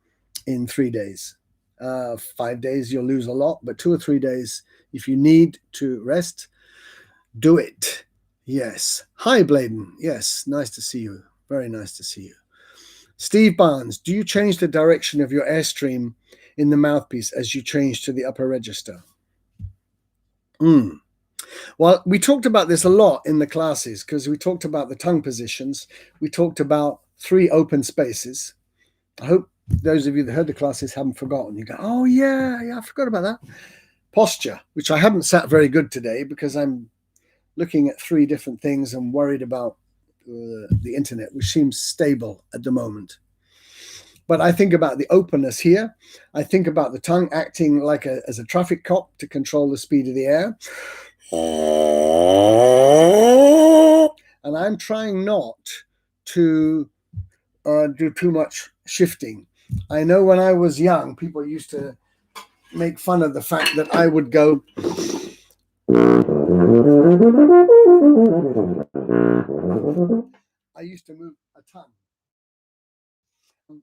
in 3 days. 5 days, you'll lose a lot, but 2 or 3 days, if you need to rest, do it. Yes. Hi, Bladen. Yes, nice to see you. Very nice to see you. Steve Barnes, do you change the direction of your airstream in the mouthpiece as you change to the upper register? Well, we talked about this a lot in the classes because we talked about the tongue positions. We talked about 3 open spaces. I hope those of you that heard the classes haven't forgotten. You go, oh, yeah, I forgot about that. Posture, which I haven't sat very good today because I'm looking at 3 different things and worried about the internet, which seems stable at the moment. But I think about the openness here. I think about the tongue acting like as a traffic cop to control the speed of the air. And I'm trying not to do too much shifting. I know when I was young, people used to make fun of the fact that I would go. I used to move a ton.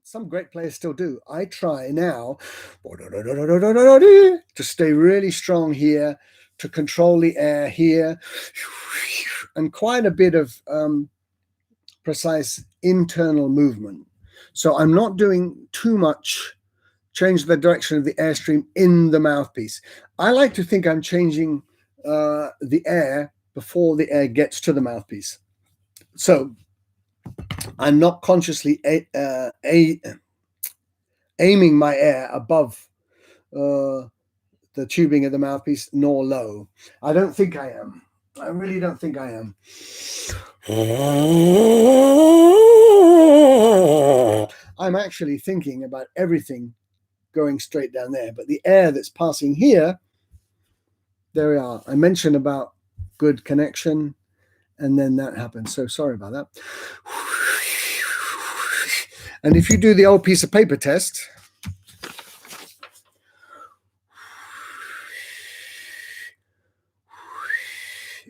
Some great players still do. I try now to stay really strong here, to control the air here, and quite a bit of precise internal movement. So I'm not doing too much change the direction of the airstream in the mouthpiece. I like to think I'm changing the air before the air gets to the mouthpiece. So I'm not consciously aiming my air above the tubing of the mouthpiece, nor low. I don't think I am. I really don't think I am. I'm actually thinking about everything going straight down there, but the air that's passing here, there we are. I mentioned about good connection, and then that happens. So sorry about that. And if you do the old piece of paper test,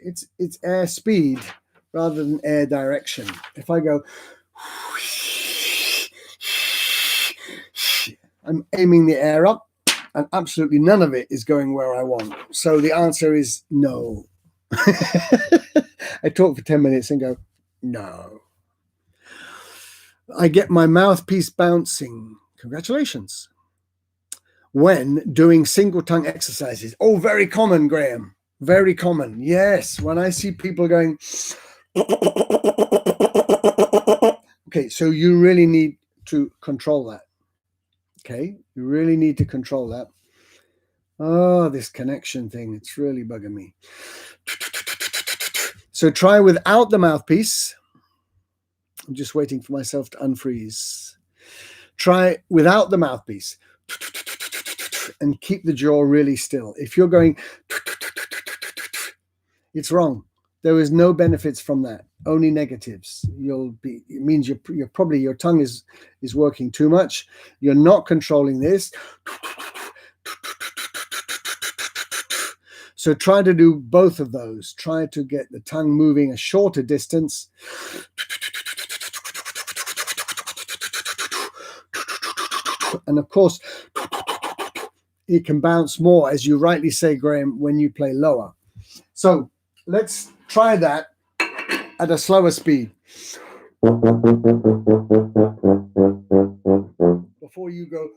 it's air speed rather than air direction. If I go, I'm aiming the air up, and absolutely none of it is going where I want. So the answer is no. I talk for 10 minutes and go, no. I get my mouthpiece bouncing. Congratulations. When doing single tongue exercises. Oh, very common, Graham. Very common. Yes. When I see people going, okay, so you really need to control that. Okay, you really need to control that. Oh, this connection thing, it's really bugging me. So try without the mouthpiece. I'm just waiting for myself to unfreeze. Try without the mouthpiece and keep the jaw really still. If you're going, it's wrong. There is no benefits from that, only negatives. It means you're probably, your tongue is working too much. You're not controlling this. So try to do both of those. Try to get the tongue moving a shorter distance. And of course, it can bounce more, as you rightly say, Graham, when you play lower. So let's try that at a slower speed. Before you go.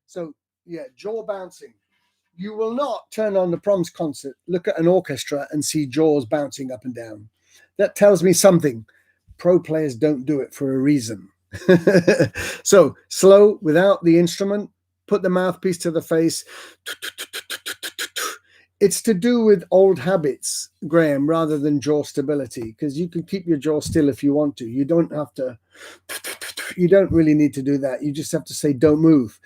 So, yeah, jaw bouncing. You will not turn on the Proms concert, look at an orchestra and see jaws bouncing up and down. That tells me something. Pro players don't do it for a reason. So slow without the instrument, put the mouthpiece to the face. It's to do with old habits, Graham, rather than jaw stability, because you can keep your jaw still if you want to. You don't have to, you don't really need to do that. You just have to say, don't move.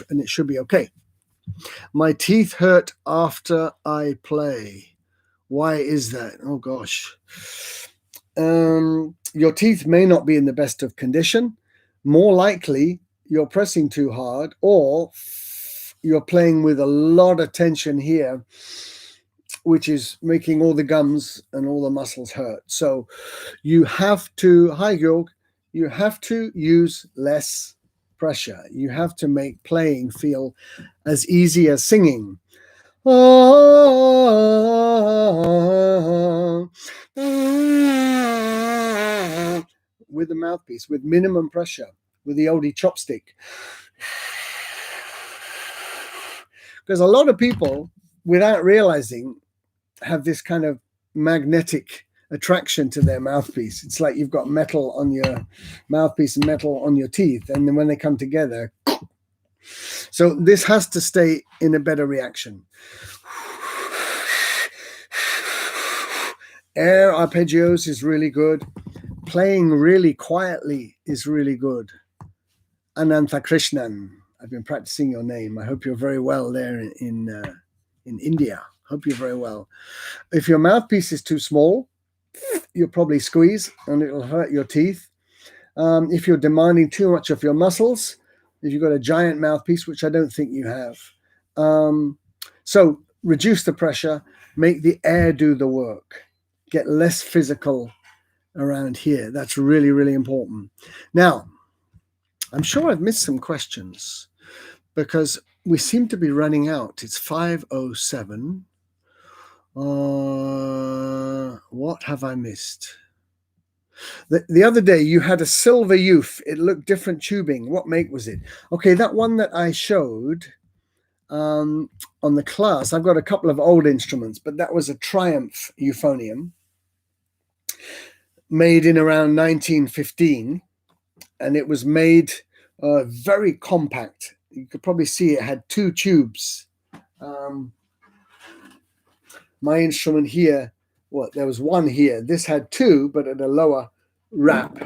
And it should be okay. My teeth hurt after I play. Why is that? Oh gosh. Your teeth may not be in the best of condition. More likely, you're pressing too hard, or you're playing with a lot of tension here, which is making all the gums and all the muscles hurt. So you have to, hi Georg, you have to use less pressure. You have to make playing feel as easy as singing. With the mouthpiece, with minimum pressure, with the oldie chopstick. Because a lot of people, without realizing, have this kind of magnetic attraction to their mouthpiece. It's like you've got metal on your mouthpiece and metal on your teeth, and then when they come together, so this has to stay in a better reaction. Air arpeggios is really good. Playing really quietly is really good. Anantha Krishnan, I've been practicing your name. I hope you're very well there in India. Hope you're very well. If your mouthpiece is too small, you'll probably squeeze and it'll hurt your teeth. If you're demanding too much of your muscles, if you've got a giant mouthpiece, which I don't think you have. So reduce the pressure, make the air do the work, get less physical around here. That's really, really important. Now, I'm sure I've missed some questions because we seem to be running out. It's 5:07. What have I missed? The other day you had a silver Euph. It looked different tubing. What make was it? Okay, that one that I showed on the class, I've got a couple of old instruments, but that was a Triumph euphonium made in around 1915, and it was made very compact. You could probably see it had two tubes. My instrument here, well, there was one here. This had two, but at a lower wrap.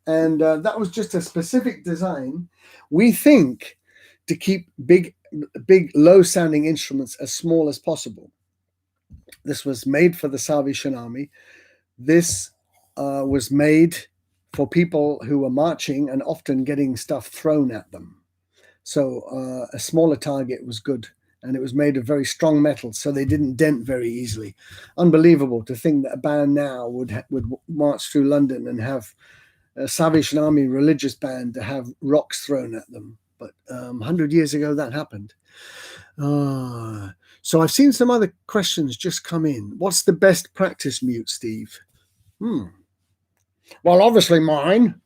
And that was just a specific design. We think to keep big, low-sounding instruments as small as possible. This was made for the Salvation Army. This was made for people who were marching and often getting stuff thrown at them. So a smaller target was good. And it was made of very strong metal, so they didn't dent very easily. Unbelievable to think that a band now would march through London and have a Salvation Army religious band to have rocks thrown at them. But 100 years ago, that happened. So I've seen some other questions just come in. What's the best practice mute, Steve? Well, obviously mine,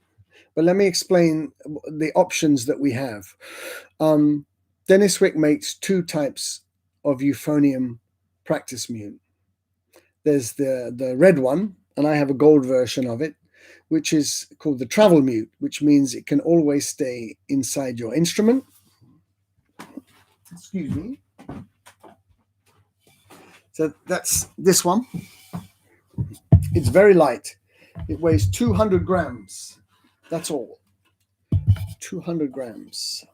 but let me explain the options that we have. Dennis Wick makes two types of euphonium practice mute. There's the red one, and I have a gold version of it, which is called the travel mute, which means it can always stay inside your instrument. Excuse me. So that's this one. It's very light. It weighs 200 grams. That's all. 200 grams.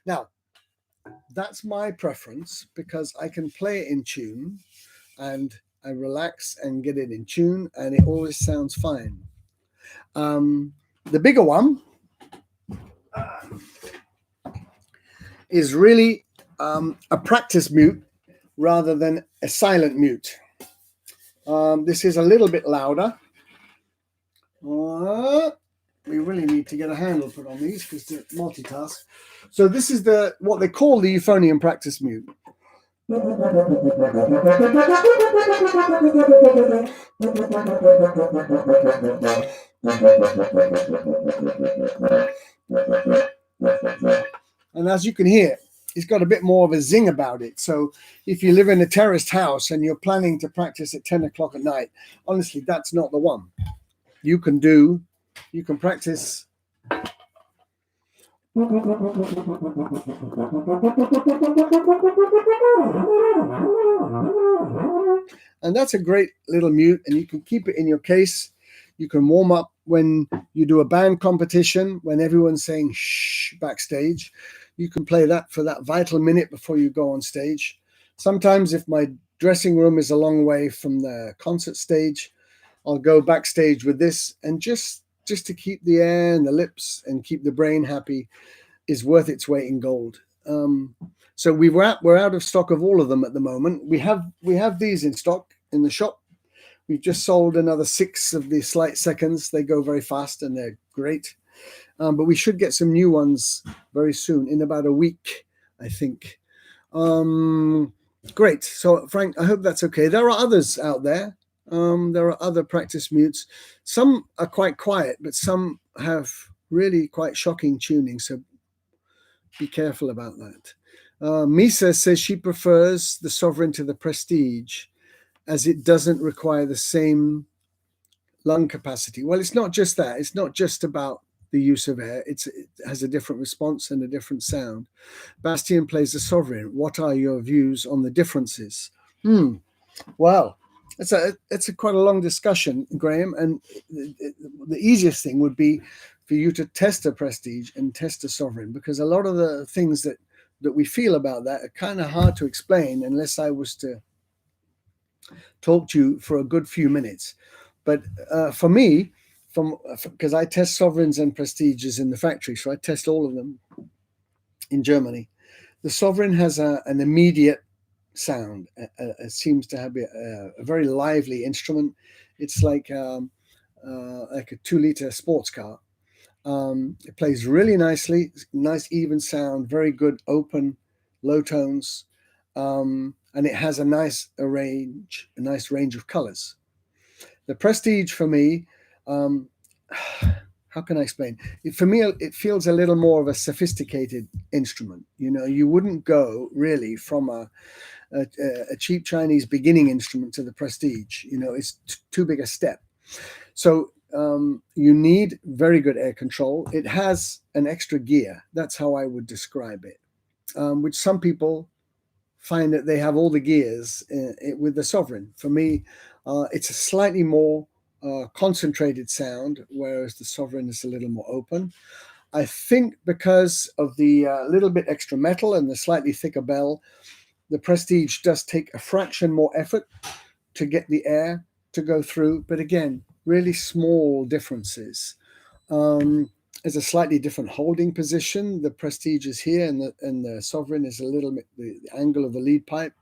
Now, that's my preference because I can play it in tune and I relax and get it in tune and it always sounds fine. The bigger one is really a practice mute rather than a silent mute. This is a little bit louder. We really need to get a handle put on these because they're multitask. So this is what they call the Euphonium Practice mute. And as you can hear, it's got a bit more of a zing about it. So if you live in a terraced house and you're planning to practice at 10 o'clock at night, honestly, that's not the one. you can practice. And that's a great little mute, and you can keep it in your case. You can warm up when you do a band competition, when everyone's saying shh backstage. You can play that for that vital minute before you go on stage. Sometimes if my dressing room is a long way from the concert stage, I'll go backstage with this, and just to keep the air and the lips and keep the brain happy is worth its weight in gold. So we're out of stock of all of them at the moment. We have these in stock in the shop. We've just sold another 6 of the slight seconds. They go very fast and they're great. But we should get some new ones very soon, in about a week, I think. Great. So Frank, I hope that's okay. There are others out there. There are other practice mutes. Some are quite quiet, but some have really quite shocking tuning. So be careful about that. Misa says she prefers the Sovereign to the Prestige, as it doesn't require the same lung capacity. Well, it's not just that. It's not just about the use of air. It has a different response and a different sound. Bastian plays the Sovereign. What are your views on the differences? Well, it's quite a long discussion, Graham. And the easiest thing would be for you to test a Prestige and test a Sovereign, because a lot of the things that we feel about that are kind of hard to explain unless I was to talk to you for a good few minutes. But for me, because I test Sovereigns and Prestiges in the factory, so I test all of them in Germany. The Sovereign has an immediate sound. It seems to have a very lively instrument. It's like a 2-liter sports car. It plays really nicely, nice even sound, very good open, low tones, and it has a nice range of colors. The Prestige for me, how can I explain? For me, it feels a little more of a sophisticated instrument. You know, you wouldn't go really from a cheap Chinese beginning instrument to the Prestige. You know, it's too big a step. So you need very good air control. It has an extra gear. That's how I would describe it, which some people find that they have all the gears with the Sovereign. For me, it's a slightly more concentrated sound, whereas the Sovereign is a little more open. I think because of the little bit extra metal and the slightly thicker bell, the Prestige does take a fraction more effort to get the air to go through. But again, really small differences. There's a slightly different holding position. The Prestige is here, and the Sovereign is a little bit the angle of the lead pipe.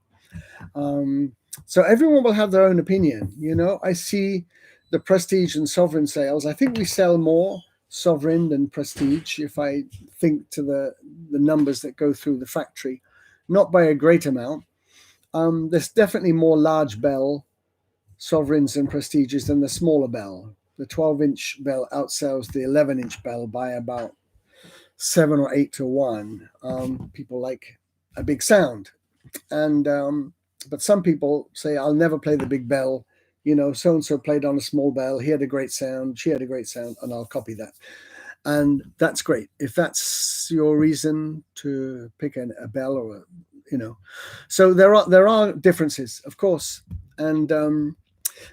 So everyone will have their own opinion. You know, I see the Prestige and Sovereign sales. I think we sell more Sovereign than Prestige if I think to the numbers that go through the factory, not by a great amount. There's definitely more large bell Sovereigns and Prestiges than the smaller bell. The 12-inch bell outsells the 11-inch bell by about 7 or 8 to 1. People like a big sound, and but some people say, I'll never play the big bell. You know, so-and-so played on a small bell. He had a great sound. She had a great sound, and I'll copy that. And that's great. If that's your reason to pick a bell or so there are differences, of course. And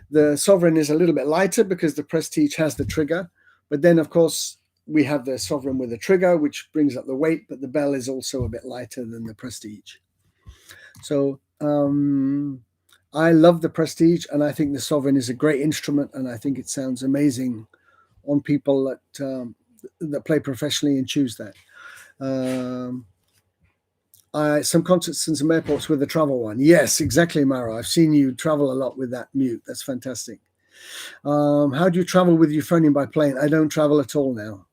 the Sovereign is a little bit lighter because the Prestige has the trigger. But then, of course, we have the Sovereign with a trigger, which brings up the weight, but the bell is also a bit lighter than the Prestige. So I love the Prestige, and I think the Sovereign is a great instrument, and I think it sounds amazing on people that play professionally and choose that. Some concerts in some airports with the travel one. Yes, exactly, Mara. I've seen you travel a lot with that mute. That's fantastic. How do you travel with euphonium by plane? I don't travel at all now.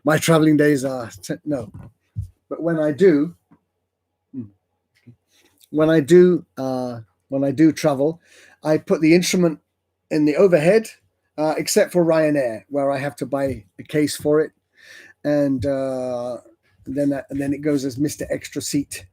My traveling days are no. But when I do travel, I put the instrument in the overhead, except for Ryanair, where I have to buy a case for it, and then it goes as Mr. Extra Seat.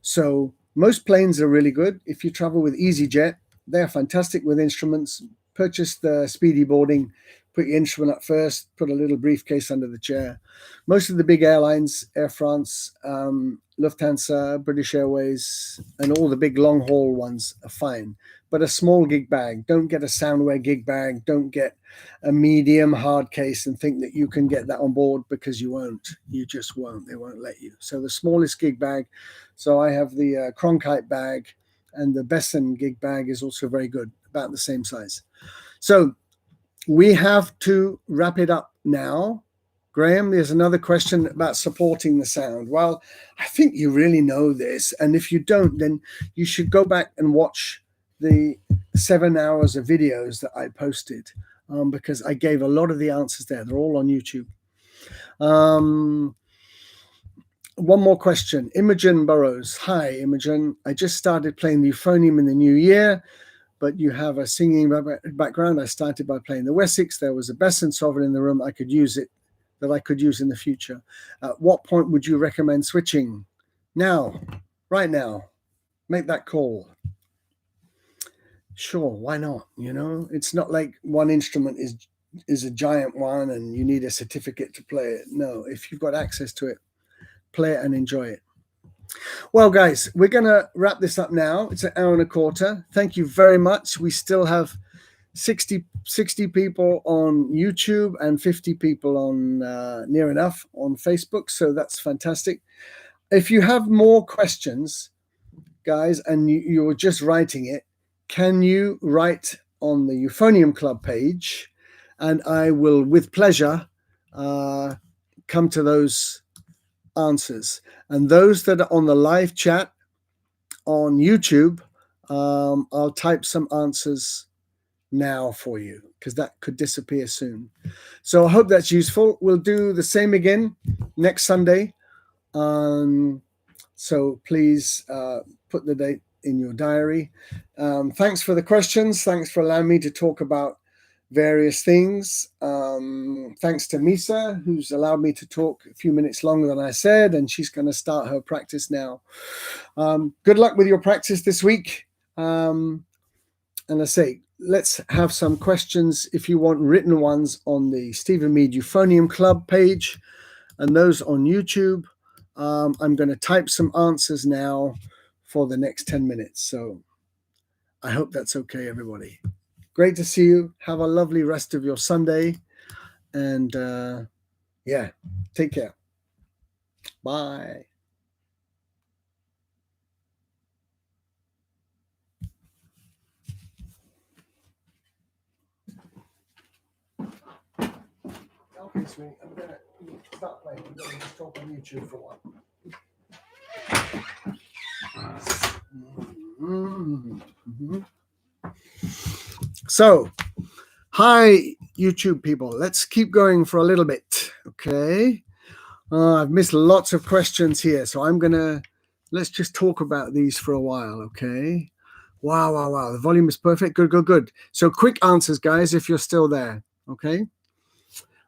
So most planes are really good. If you travel with EasyJet, they're fantastic with instruments, purchase the speedy boarding, put your instrument up first, put a little briefcase under the chair. Most of the big airlines, Air France, Lufthansa, British Airways, and all the big long haul ones are fine. But a small gig bag, don't get a Soundware gig bag, don't get a medium hard case and think that you can get that on board, because you won't. You just won't. They won't let you. So the smallest gig bag. So I have the Cronkite bag, and the Besson gig bag is also very good, about the same size. So we have to wrap it up now. Graham, there's another question about supporting the sound. Well, I think you really know this. And if you don't, then you should go back and watch the 7 hours of videos that I posted, because I gave a lot of the answers there. They're all on YouTube. One more question. Imogen Burrows. Hi, Imogen. I just started playing the euphonium in the new year, but you have a singing background. I started by playing the Wessex. There was a Besson sovereign in the room. I could use it, that I could use in the future. At what point would you recommend switching? Now, right now. Make that call. Sure, why not? You know, it's not like one instrument is a giant one and you need a certificate to play it. No, if you've got access to it, play it and enjoy it. Well, guys, we're going to wrap this up now. It's an hour and a quarter. Thank you very much. We still have 60 people on YouTube and 50 people on Near Enough on Facebook. So that's fantastic. If you have more questions, guys, and you're just writing it, can you write on the Euphonium Club page? And I will, with pleasure, come to those answers. And those that are on the live chat on YouTube, I'll type some answers now for you, because that could disappear soon. So I hope that's useful. We'll do the same again next Sunday. So please put the date in your diary. Thanks for the questions. Thanks for allowing me to talk about various things. Thanks to Misa, who's allowed me to talk a few minutes longer than I said, and she's going to start her practice now. Good luck with your practice this week. And I say, let's have some questions, if you want written ones, on the Stephen Mead Euphonium Club page, and those on YouTube. I'm going to type some answers now for the next 10 minutes. So I hope that's okay, everybody. Great to see you. Have a lovely rest of your Sunday. And yeah, take care. Bye. Okay, sweetie, I'm going to stop playing. I'm going to just talk on YouTube for a while. So, hi, YouTube people. Let's keep going for a little bit, okay? I've missed lots of questions here, so let's just talk about these for a while, okay? Wow. The volume is perfect. Good. So quick answers, guys, if you're still there, okay?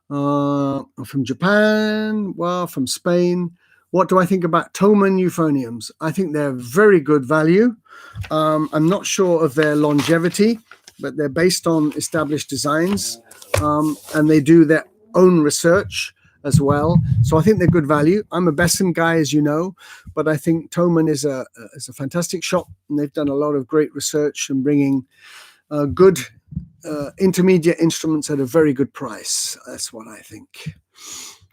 From Japan, from Spain. What do I think about Tommen euphoniums? I think they're very good value. I'm not sure of their longevity, but they're based on established designs, and they do their own research as well. So I think they're good value. I'm a Besson guy, as you know, but I think Tommen is a fantastic shop, and they've done a lot of great research and bringing good intermediate instruments at a very good price. That's what I think.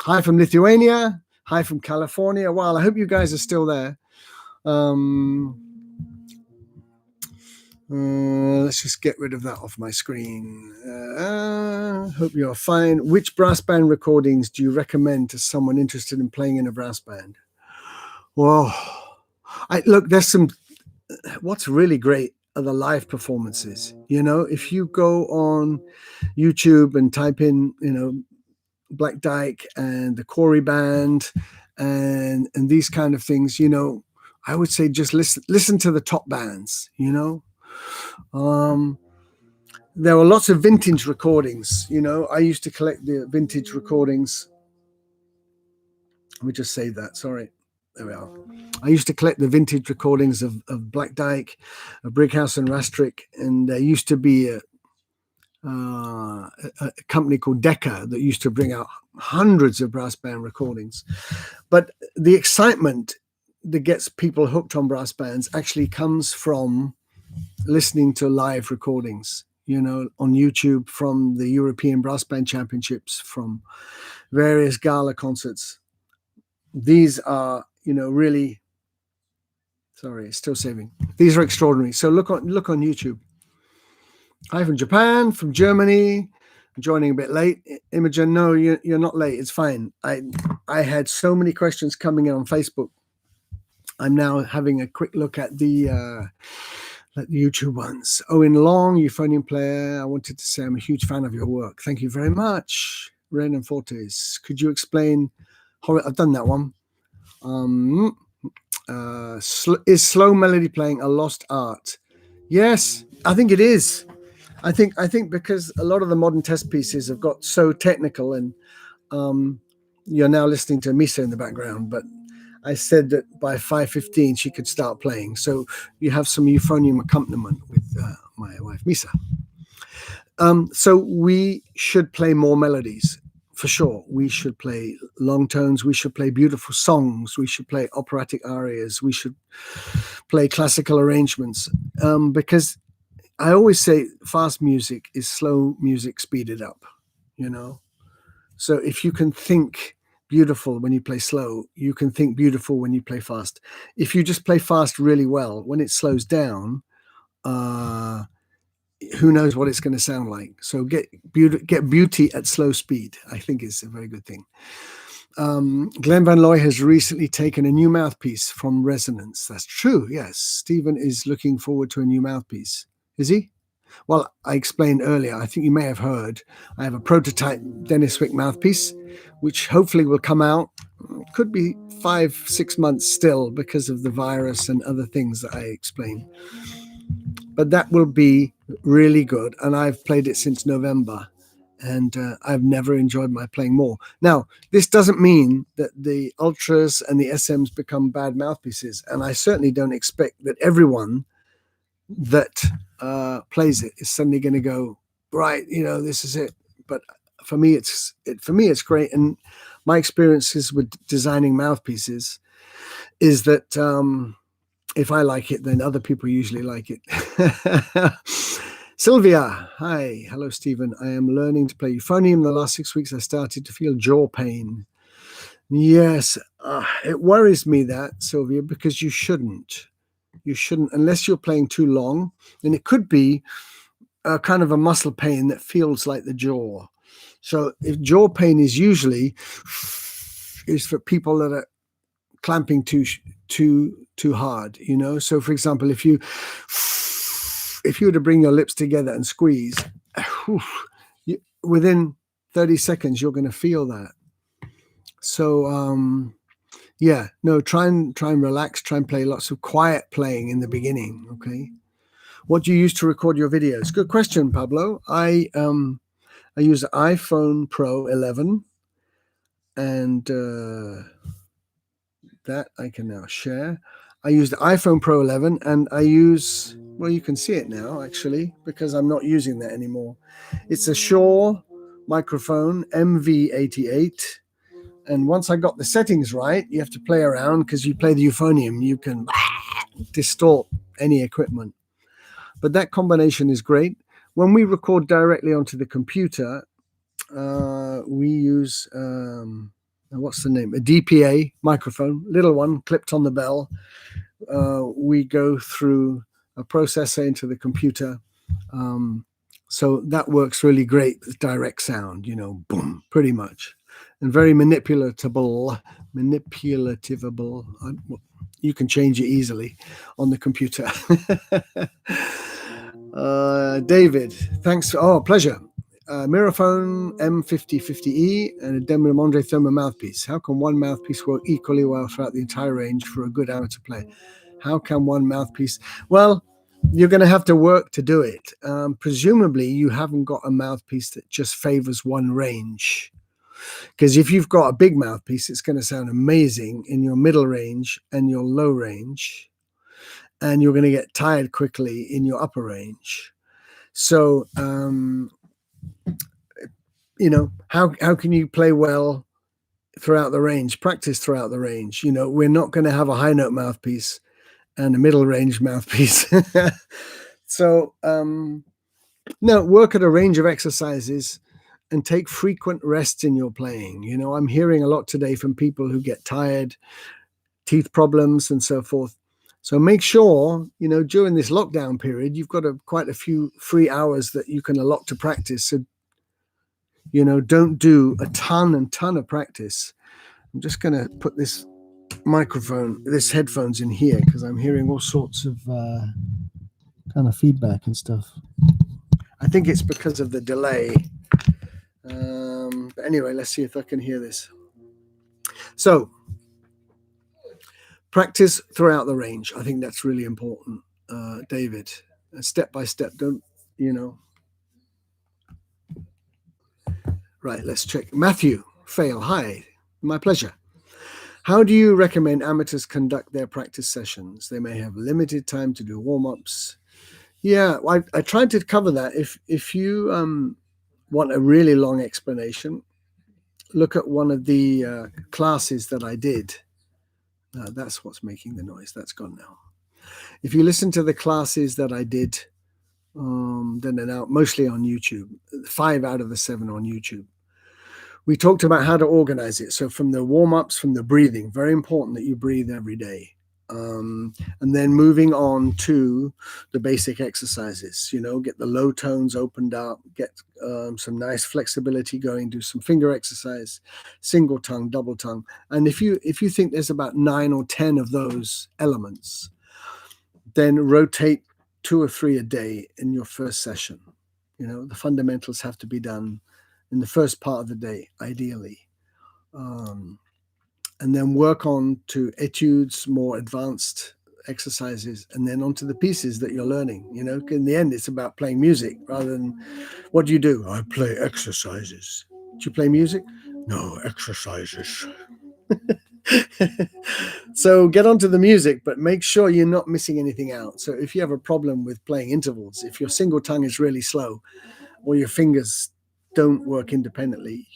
Hi from Lithuania. Hi from California. Wow, I hope you guys are still there. Let's just get rid of that off my screen. Hope you're fine. Which brass band recordings do you recommend to someone interested in playing in a brass band? Well, look, there's some. What's really great are the live performances. You know, if you go on YouTube and type in, Black Dyke and the Corey Band and these kind of things, I would say just listen to the top bands, There were lots of vintage recordings, I used to collect the vintage recordings. Let me just save that, sorry. There we are. I used to collect the vintage recordings of Black Dyke, of Brighouse and Rastrick, and there used to be a company called Decca that used to bring out hundreds of brass band recordings. But the excitement that gets people hooked on brass bands actually comes from listening to live recordings, on YouTube, from the European Brass Band Championships, from various gala concerts. These are, really, sorry, it's still saving. These are extraordinary. So look on YouTube. Hi from Japan, from Germany. I'm joining a bit late. Imogen, no, you're not late. It's fine. I had so many questions coming in on Facebook. I'm now having a quick look at the YouTube ones. Owen Long, Euphonium player. I wanted to say I'm a huge fan of your work. Thank you very much. Ren and Fortes. Could you explain? I've done that one. Is slow melody playing a lost art? Yes, I think it is. I think because a lot of the modern test pieces have got so technical, and you're now listening to Misa in the background, but I said that by 5:15 she could start playing. So you have some euphonium accompaniment with my wife Misa. So we should play more melodies, for sure. We should play long tones. We should play beautiful songs. We should play operatic arias. We should play classical arrangements, because I always say fast music is slow music speeded up, So if you can think beautiful when you play slow, you can think beautiful when you play fast. If you just play fast really well, when it slows down, who knows what it's going to sound like. So get beauty at slow speed, I think, is a very good thing. Glenn Van Looy has recently taken a new mouthpiece from Resonance. That's true, yes. Stephen is looking forward to a new mouthpiece. Is he? Well, I explained earlier, I think you may have heard, I have a prototype Dennis Wick mouthpiece, which hopefully will come out. Could be 5-6 months still because of the virus and other things that I explained. But that will be really good. And I've played it since November, and I've never enjoyed my playing more. Now, this doesn't mean that the Ultras and the SMs become bad mouthpieces. And I certainly don't expect that everyone that plays it is suddenly going to go, right, this is it. But for me, it's great. And my experiences with designing mouthpieces is that if I like it, then other people usually like it. Sylvia, hi. Hello, Stephen. I am learning to play euphonium. The last 6 weeks, I started to feel jaw pain. Yes, it worries me that, Sylvia, because you shouldn't. You shouldn't, unless you're playing too long. And it could be a kind of a muscle pain that feels like the jaw. So if jaw pain is usually for people that are clamping too hard, So for example, if you were to bring your lips together and squeeze, within 30 seconds, you're going to feel that. So, yeah, no, try and relax, try and play lots of quiet playing in the beginning. Okay. What do you use to record your videos? Good question, Pablo. I use the iPhone Pro 11, and that I can now share. I use the iPhone Pro 11, and I use, well, you can see it now, actually, because I'm not using that anymore. It's a Shure microphone, MV88. And once I got the settings right, you have to play around, because you play the euphonium, you can distort any equipment. But that combination is great. When we record directly onto the computer, we use, what's the name? A DPA microphone, little one clipped on the bell. We go through a processor into the computer. So that works really great with direct sound, boom, pretty much. And very manipulativable. You can change it easily on the computer. David, thanks. Pleasure. Miraphone M5050E and a Demomondre Thermo mouthpiece. How can one mouthpiece work equally well throughout the entire range for a good amateur player? How can one mouthpiece? Well, you're going to have to work to do it. Presumably, you haven't got a mouthpiece that just favors one range. Because if you've got a big mouthpiece, it's going to sound amazing in your middle range and your low range. And you're going to get tired quickly in your upper range. So how can you play well throughout the range? Practice throughout the range. We're not going to have a high note mouthpiece and a middle range mouthpiece. So no, work at a range of exercises and take frequent rests in your playing. I'm hearing a lot today from people who get tired, teeth problems and so forth. So make sure, during this lockdown period, you've got quite a few free hours that you can allot to practice. So, don't do a ton of practice. I'm just going to put this headphones in here because I'm hearing all sorts of kind of feedback and stuff. I think it's because of the delay. But anyway, let's see if I can hear this. So, practice throughout the range. I think that's really important, David. Step by step. Don't. Right, let's check. Matthew Fail. Hi, my pleasure. How do you recommend amateurs conduct their practice sessions? They may have limited time to do warm-ups. Yeah, I tried to cover that. If you want a really long explanation, look at one of the classes that I did. That's what's making the noise. That's gone now. If you listen to the classes that I did, then they're now mostly on YouTube, 5 out of the 7 on YouTube. We talked about how to organize it. So from the warm-ups, from the breathing, very important that you breathe every day. And then moving on to the basic exercises, get the low tones opened up, get some nice flexibility going, do some finger exercise, single tongue, double tongue. And if you think there's about 9 or 10 of those elements, then rotate 2 or 3 a day in your first session. The fundamentals have to be done in the first part of the day, ideally. And then work on to etudes, more advanced exercises, and then onto the pieces that you're learning. In the end, it's about playing music rather than what do you do? I play exercises. Do you play music? No, exercises. So get onto the music, but make sure you're not missing anything out. So if you have a problem with playing intervals, if your single tongue is really slow or your fingers don't work independently,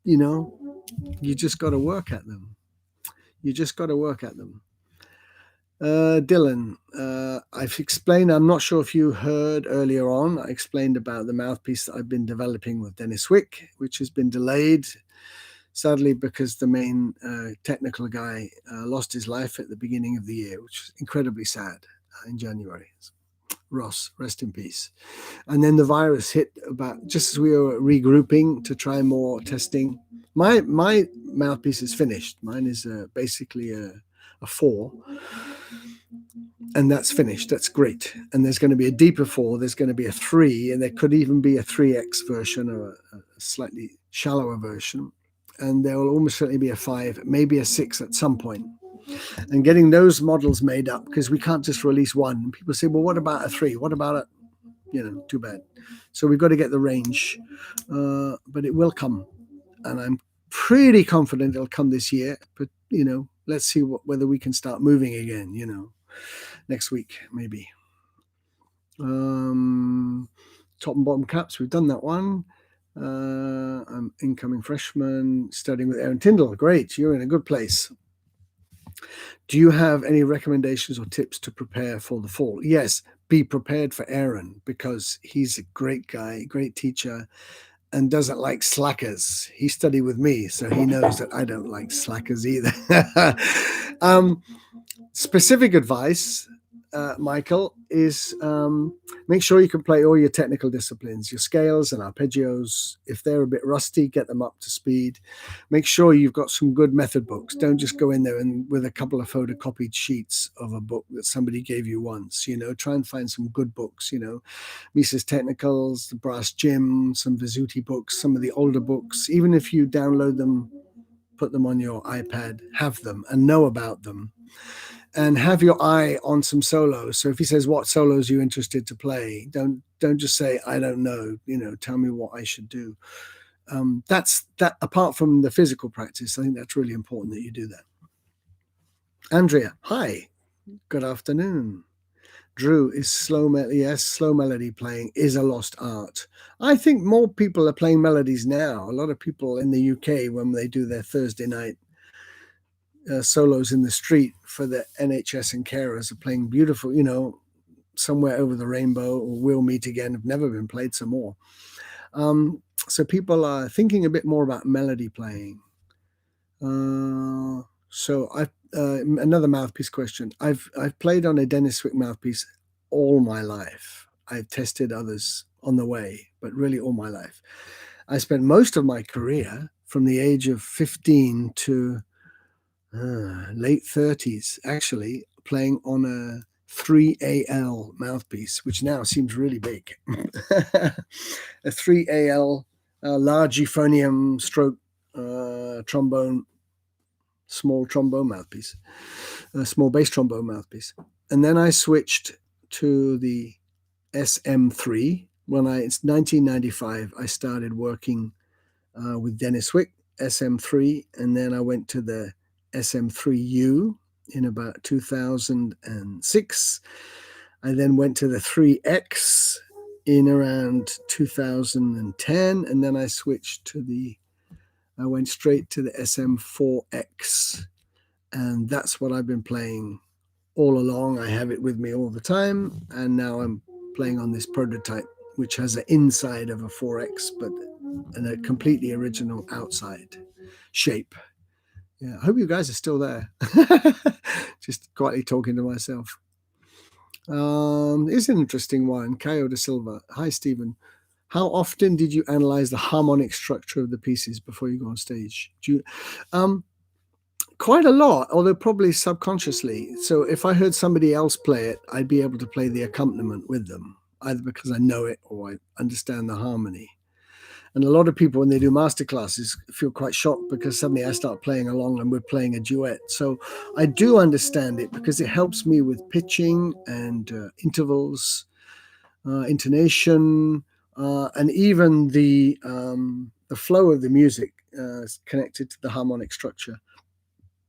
you just got to work at them. Dylan, I've explained, I'm not sure if you heard earlier on, I explained about the mouthpiece that I've been developing with Dennis Wick, which has been delayed, sadly, because the main technical guy lost his life at the beginning of the year, which was incredibly sad in January. Ross, rest in peace. And then the virus hit about just as we were regrouping to try more testing. My mouthpiece is finished. Mine is basically a 4. And that's finished. That's great. And there's going to be a deeper 4. There's going to be a 3. And there could even be a 3X version or a slightly shallower version. And there will almost certainly be a 5, maybe a 6 at some point. And getting those models made up, because we can't just release one. And people say, well, what about a 3? What about a, too bad. So we've got to get the range. But it will come. And I'm pretty confident it'll come this year. But, let's see whether we can start moving again, next week, maybe. Top and bottom caps, we've done that one. I'm incoming freshman studying with Aaron Tyndall. Great, you're in a good place. Do you have any recommendations or tips to prepare for the fall? Yes, be prepared for Aaron because he's a great guy, great teacher, and doesn't like slackers. He studied with me, so he knows that I don't like slackers either. Specific advice, Michael, is make sure you can play all your technical disciplines, your scales and arpeggios. If they're a bit rusty, get them up to speed. Make sure you've got some good method books. Don't just go in there and with a couple of photocopied sheets of a book that somebody gave you once. Try and find some good books. Mises Technicals, the Brass Gym, some Visuti books, some of the older books. Even if you download them, put them on your iPad, have them and know about them. And have your eye on some solos. So if he says, what solos are you interested to play? Don't just say, I don't know, tell me what I should do. That's that. Apart from the physical practice, I think that's really important that you do that. Andrea, hi, good afternoon. Drew is slow melody. Yes, slow melody playing is a lost art. I think more people are playing melodies now. A lot of people in the UK, when they do their Thursday night solos in the street for the NHS and carers, are playing beautiful, Somewhere Over the Rainbow or We'll Meet Again have never been played some more. So people are thinking a bit more about melody playing. Another mouthpiece question. I've played on a Dennis Swick mouthpiece all my life. I've tested others on the way, but really all my life. I spent most of my career from the age of 15 to late 30s, actually, playing on a 3AL mouthpiece, which now seems really big. A 3AL large euphonium stroke trombone, small trombone mouthpiece, a small bass trombone mouthpiece. And then I switched to the SM3 it's 1995. I started working with Dennis Swick, SM3, and then I went to the SM3U in about 2006. I then went to the 3X in around 2010, and then I went straight to the SM4X, and that's what I've been playing all along. I have it with me all the time, and now I'm playing on this prototype, which has an inside of a 4X, but in a completely original outside shape. Yeah, I hope you guys are still there. Just quietly talking to myself. It's an interesting one. Caio da Silva. Hi, Stephen. How often did you analyze the harmonic structure of the pieces before you go on stage? Quite a lot, although probably subconsciously. So if I heard somebody else play it, I'd be able to play the accompaniment with them, either because I know it or I understand the harmony. And a lot of people, when they do masterclasses, feel quite shocked because suddenly I start playing along and we're playing a duet. So I do understand it because it helps me with pitching and intervals, intonation, and even the flow of the music is connected to the harmonic structure.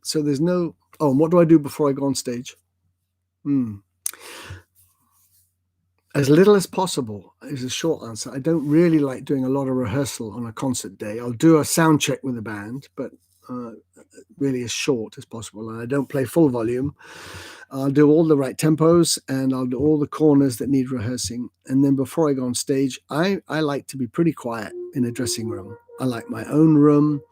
So there's no, and what do I do before I go on stage? As little as possible is a short answer. I don't really like doing a lot of rehearsal on a concert day. I'll do a sound check with the band, but really as short as possible. And I don't play full volume. I'll do all the right tempos and I'll do all the corners that need rehearsing. And then before I go on stage, I like to be pretty quiet in a dressing room. I like my own room.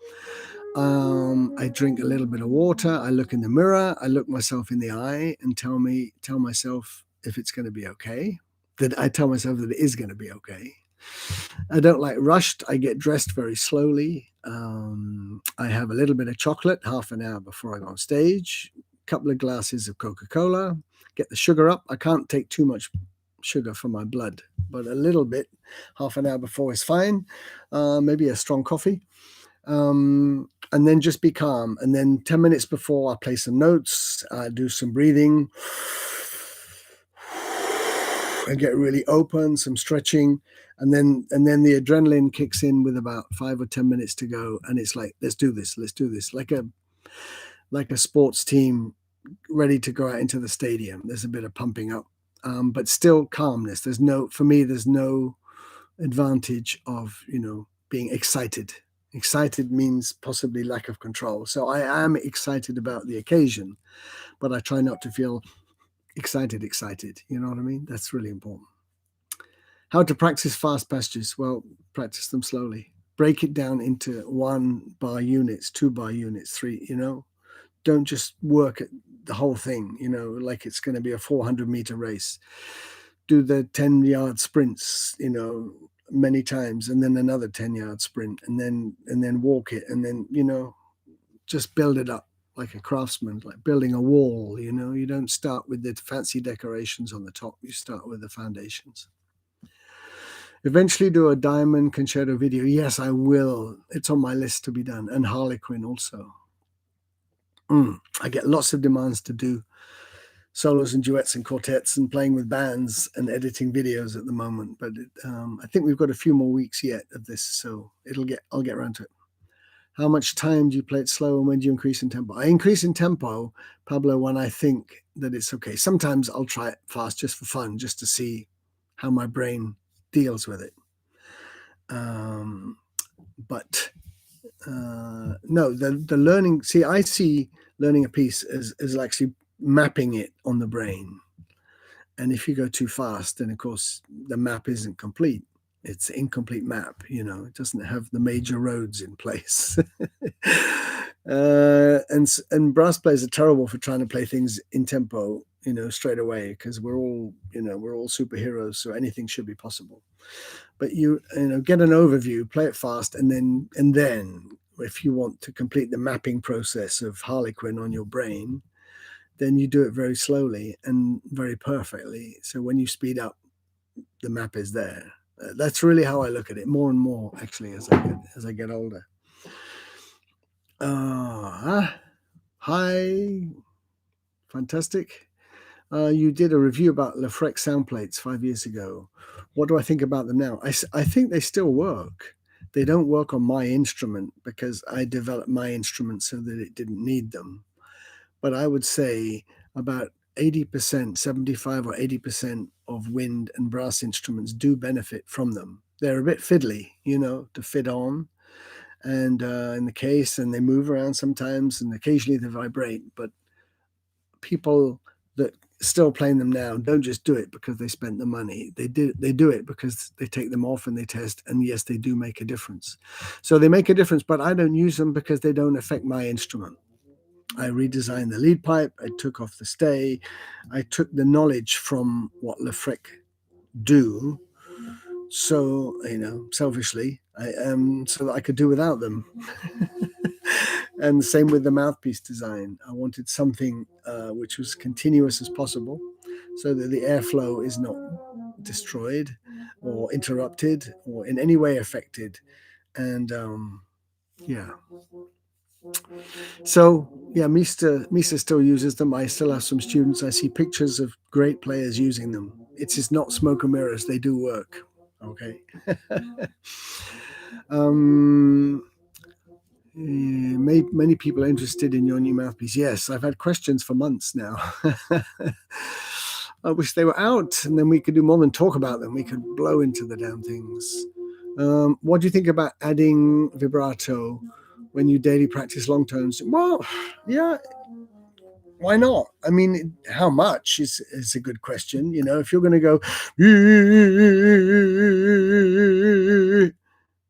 I drink a little bit of water. I look in the mirror. I look myself in the eye and tell myself if it's going to be okay. That I tell myself that it is going to be okay. I don't like rushed. I get dressed very slowly. I have a little bit of chocolate half an hour before I go on stage, a couple of glasses of Coca-Cola, get the sugar up. I can't take too much sugar for my blood, but a little bit, half an hour before is fine. Maybe a strong coffee. And then just be calm. And then 10 minutes before I play some notes, I do some breathing. I get really open, some stretching, and then the adrenaline kicks in with about 5 or 10 minutes to go, and it's like, let's do this, like a sports team ready to go out into the stadium. There's a bit of pumping up, but still calmness. There's no advantage of being excited. Excited means possibly lack of control. So I am excited about the occasion, but I try not to feel excited. You know what I mean? That's really important. How to practice fast passages? Well, practice them slowly. Break it down into 1 bar units, 2 bar units, 3, Don't just work at the whole thing, like it's going to be a 400-meter race. Do the 10-yard sprints, many times, and then another 10-yard sprint, and then walk it, and then, just build it up. Like a craftsman, like building a wall, you don't start with the fancy decorations on the top, you start with the foundations. Eventually do a Diamond Concerto video. Yes, I will. It's on my list to be done. And Harlequin also. I get lots of demands to do solos and duets and quartets and playing with bands and editing videos at the moment. But I think we've got a few more weeks yet of this, so I'll get around to it. How much time do you play it slow, and when do you increase in tempo? I increase in tempo, Pablo, when I think that it's okay. Sometimes I'll try it fast just for fun, just to see how my brain deals with it. But no, the learning. See, I see learning a piece as actually mapping it on the brain. And if you go too fast, then of course the map isn't complete. It's an incomplete map. It doesn't have the major roads in place. And brass players are terrible for trying to play things in tempo, straight away, because we're all superheroes, so anything should be possible. But you get an overview, play it fast, and then if you want to complete the mapping process of Harlequin on your brain, then you do it very slowly and very perfectly. So when you speed up, the map is there. That's really how I look at it, more and more actually as I get older. Hi, fantastic. You did a review about the Freqs sound plates 5 years ago. What do I think about them now? I think they still work. They don't work on my instrument because I developed my instrument so that it didn't need them. But I would say about 80%, 75 or 80% of wind and brass instruments do benefit from them. They're a bit fiddly, to fit on and in the case, and they move around sometimes, and occasionally they vibrate. But people that still playing them now don't just do it because they spent the money. They do it because they take them off and they test, and yes, they do make a difference. So they make a difference, but I don't use them because they don't affect my instrument. I redesigned the lead pipe. I took off the stay. I took the knowledge from what Le Freq do. So, selfishly, so that I could do without them. And the same with the mouthpiece design. I wanted something which was continuous as possible so that the airflow is not destroyed or interrupted or in any way affected. And yeah. So yeah, Misa still uses them. I still have some students. I see pictures of great players using them. It's just not smoke and mirrors. They do work. Okay. Many people are interested in your new mouthpiece. Yes, I've had questions for months now. I wish they were out, and then we could do more than talk about them. We could blow into the damn things. What do you think about adding vibrato when you daily practice long tones? Well, yeah, why not? I mean, how much is a good question. If you're going to go,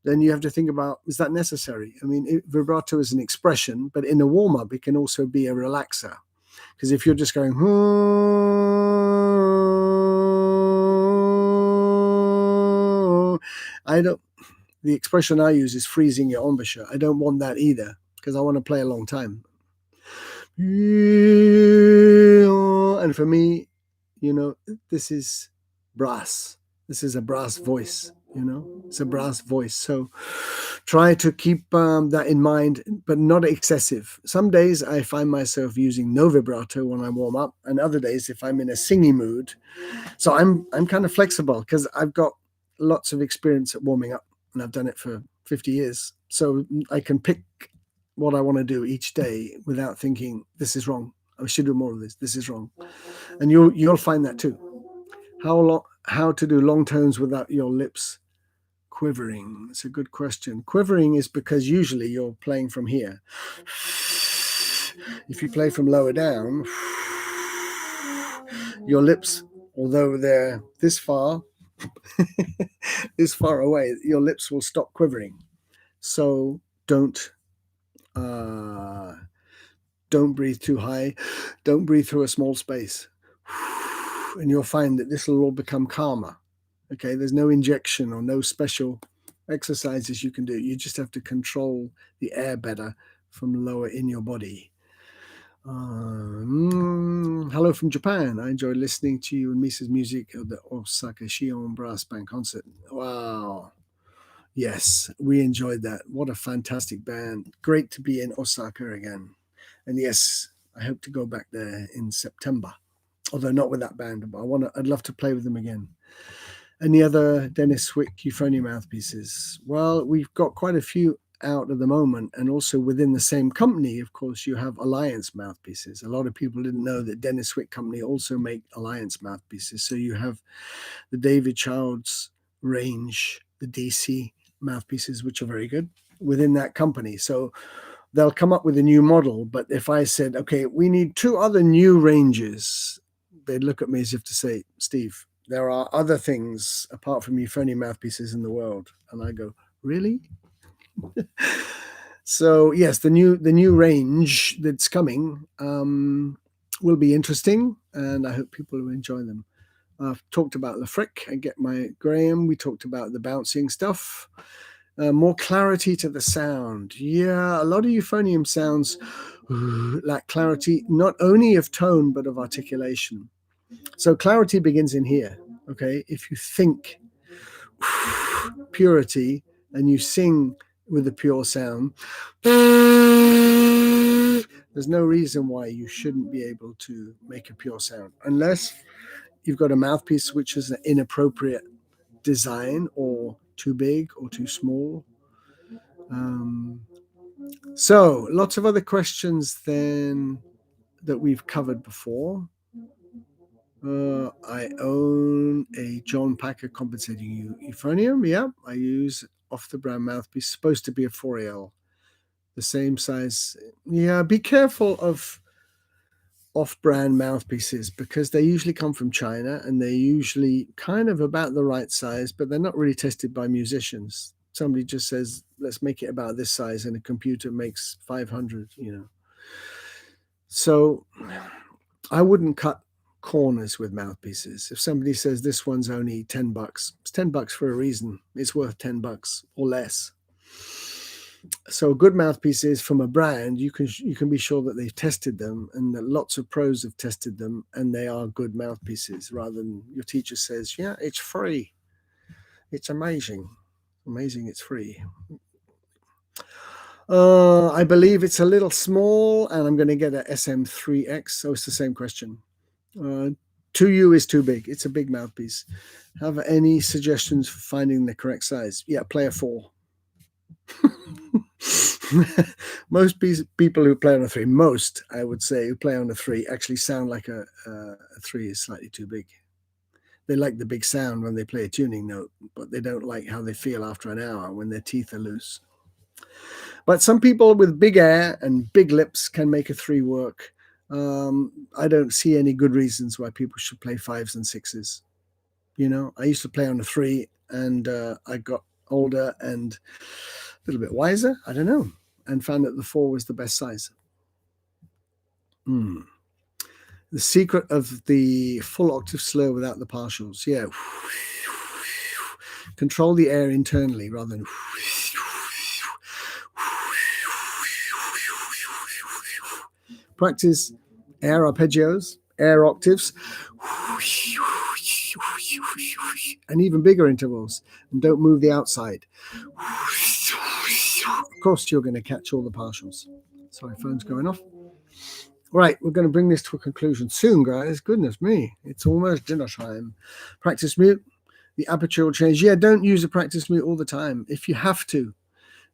then you have to think about, is that necessary? I mean, vibrato is an expression, but in a warm-up, it can also be a relaxer. Because if you're just going, the expression I use is freezing your embouchure. I don't want that either, because I want to play a long time. And for me, this is brass. This is a brass voice. It's a brass voice. So try to keep that in mind, but not excessive. Some days I find myself using no vibrato when I warm up, and other days if I'm in a singing mood. So I'm kind of flexible because I've got lots of experience at warming up, and I've done it for 50 years. So I can pick what I want to do each day without thinking this is wrong. I should do more of this. This is wrong. And you'll find that too. How to do long tones without your lips quivering? It's a good question. Quivering is because usually you're playing from here. If you play from lower down, your lips, although they're this far away, your lips will stop quivering. So don't breathe too high. Don't breathe through a small space. And you'll find that this will all become calmer. Okay, there's no injection or no special exercises you can do. You just have to control the air better from lower in your body. Hello from Japan. I enjoyed listening to you and Misa's music at the Osaka Shion Brass Band concert. Wow. Yes, we enjoyed that. What a fantastic band. Great to be in Osaka again. And yes, I hope to go back there in September. Although not with that band, but I'd love to play with them again. Any other Dennis Swick Euphonium mouthpieces? Well, we've got quite a few out at the moment. And also within the same company, of course, you have Alliance mouthpieces. A lot of people didn't know that Dennis Wick Company also make Alliance mouthpieces. So you have the David Childs range, the DC mouthpieces, which are very good within that company. So they'll come up with a new model. But if I said, okay, we need 2 other new ranges, they'd look at me as if to say, Steve, there are other things apart from euphonium mouthpieces in the world. And I go, really? So yes, the new range that's coming will be interesting, and I hope people will enjoy them. I've talked about the Freq. I get my Graham. We talked about the bouncing stuff. More clarity to the sound. Yeah, a lot of euphonium sounds lack clarity, not only of tone, but of articulation. So clarity begins in here, okay? If you think purity and you sing with a pure sound, there's no reason why you shouldn't be able to make a pure sound, unless you've got a mouthpiece which is an inappropriate design or too big or too small. So lots of other questions then that we've covered before. I own a John Packer compensating euphonium. Yeah, I use off the brand mouthpiece, supposed to be a 4AL, the same size. Yeah, be careful of off-brand mouthpieces because they usually come from China and they're usually kind of about the right size, but they're not really tested by musicians. Somebody just says, let's make it about this size, and a computer makes 500, So I wouldn't cut corners with mouthpieces. If somebody says this one's only $10, it's $10 for a reason. It's worth $10 or less. So good mouthpieces from a brand, you can be sure that they've tested them and that lots of pros have tested them and they are good mouthpieces, rather than your teacher says, yeah, it's free. It's amazing. Amazing, it's free. I believe it's a little small and I'm going to get a SM3X. So it's the same question. 2U is too big. It's a big mouthpiece. Have any suggestions for finding the correct size? Yeah, play a 4. Most people who play on a 3, most I would say who play on a 3 actually sound like a 3 is slightly too big. They like the big sound when they play a tuning note, but they don't like how they feel after an hour when their teeth are loose. But some people with big air and big lips can make a 3 work. I don't see any good reasons why people should play 5s and 6s. I used to play on a 3 and I got older and a little bit wiser, I don't know, and found that the 4 was the best size. The secret of the full octave slur without the partials. Yeah. Control the air internally rather than practice air arpeggios, air octaves, and even bigger intervals, and don't move the outside. Of course, you're going to catch all the partials. Sorry, phone's going off. Right, we're going to bring this to a conclusion soon, guys. Goodness me, it's almost dinner time. Practice mute, the aperture will change. Yeah, don't use a practice mute all the time. If you have to,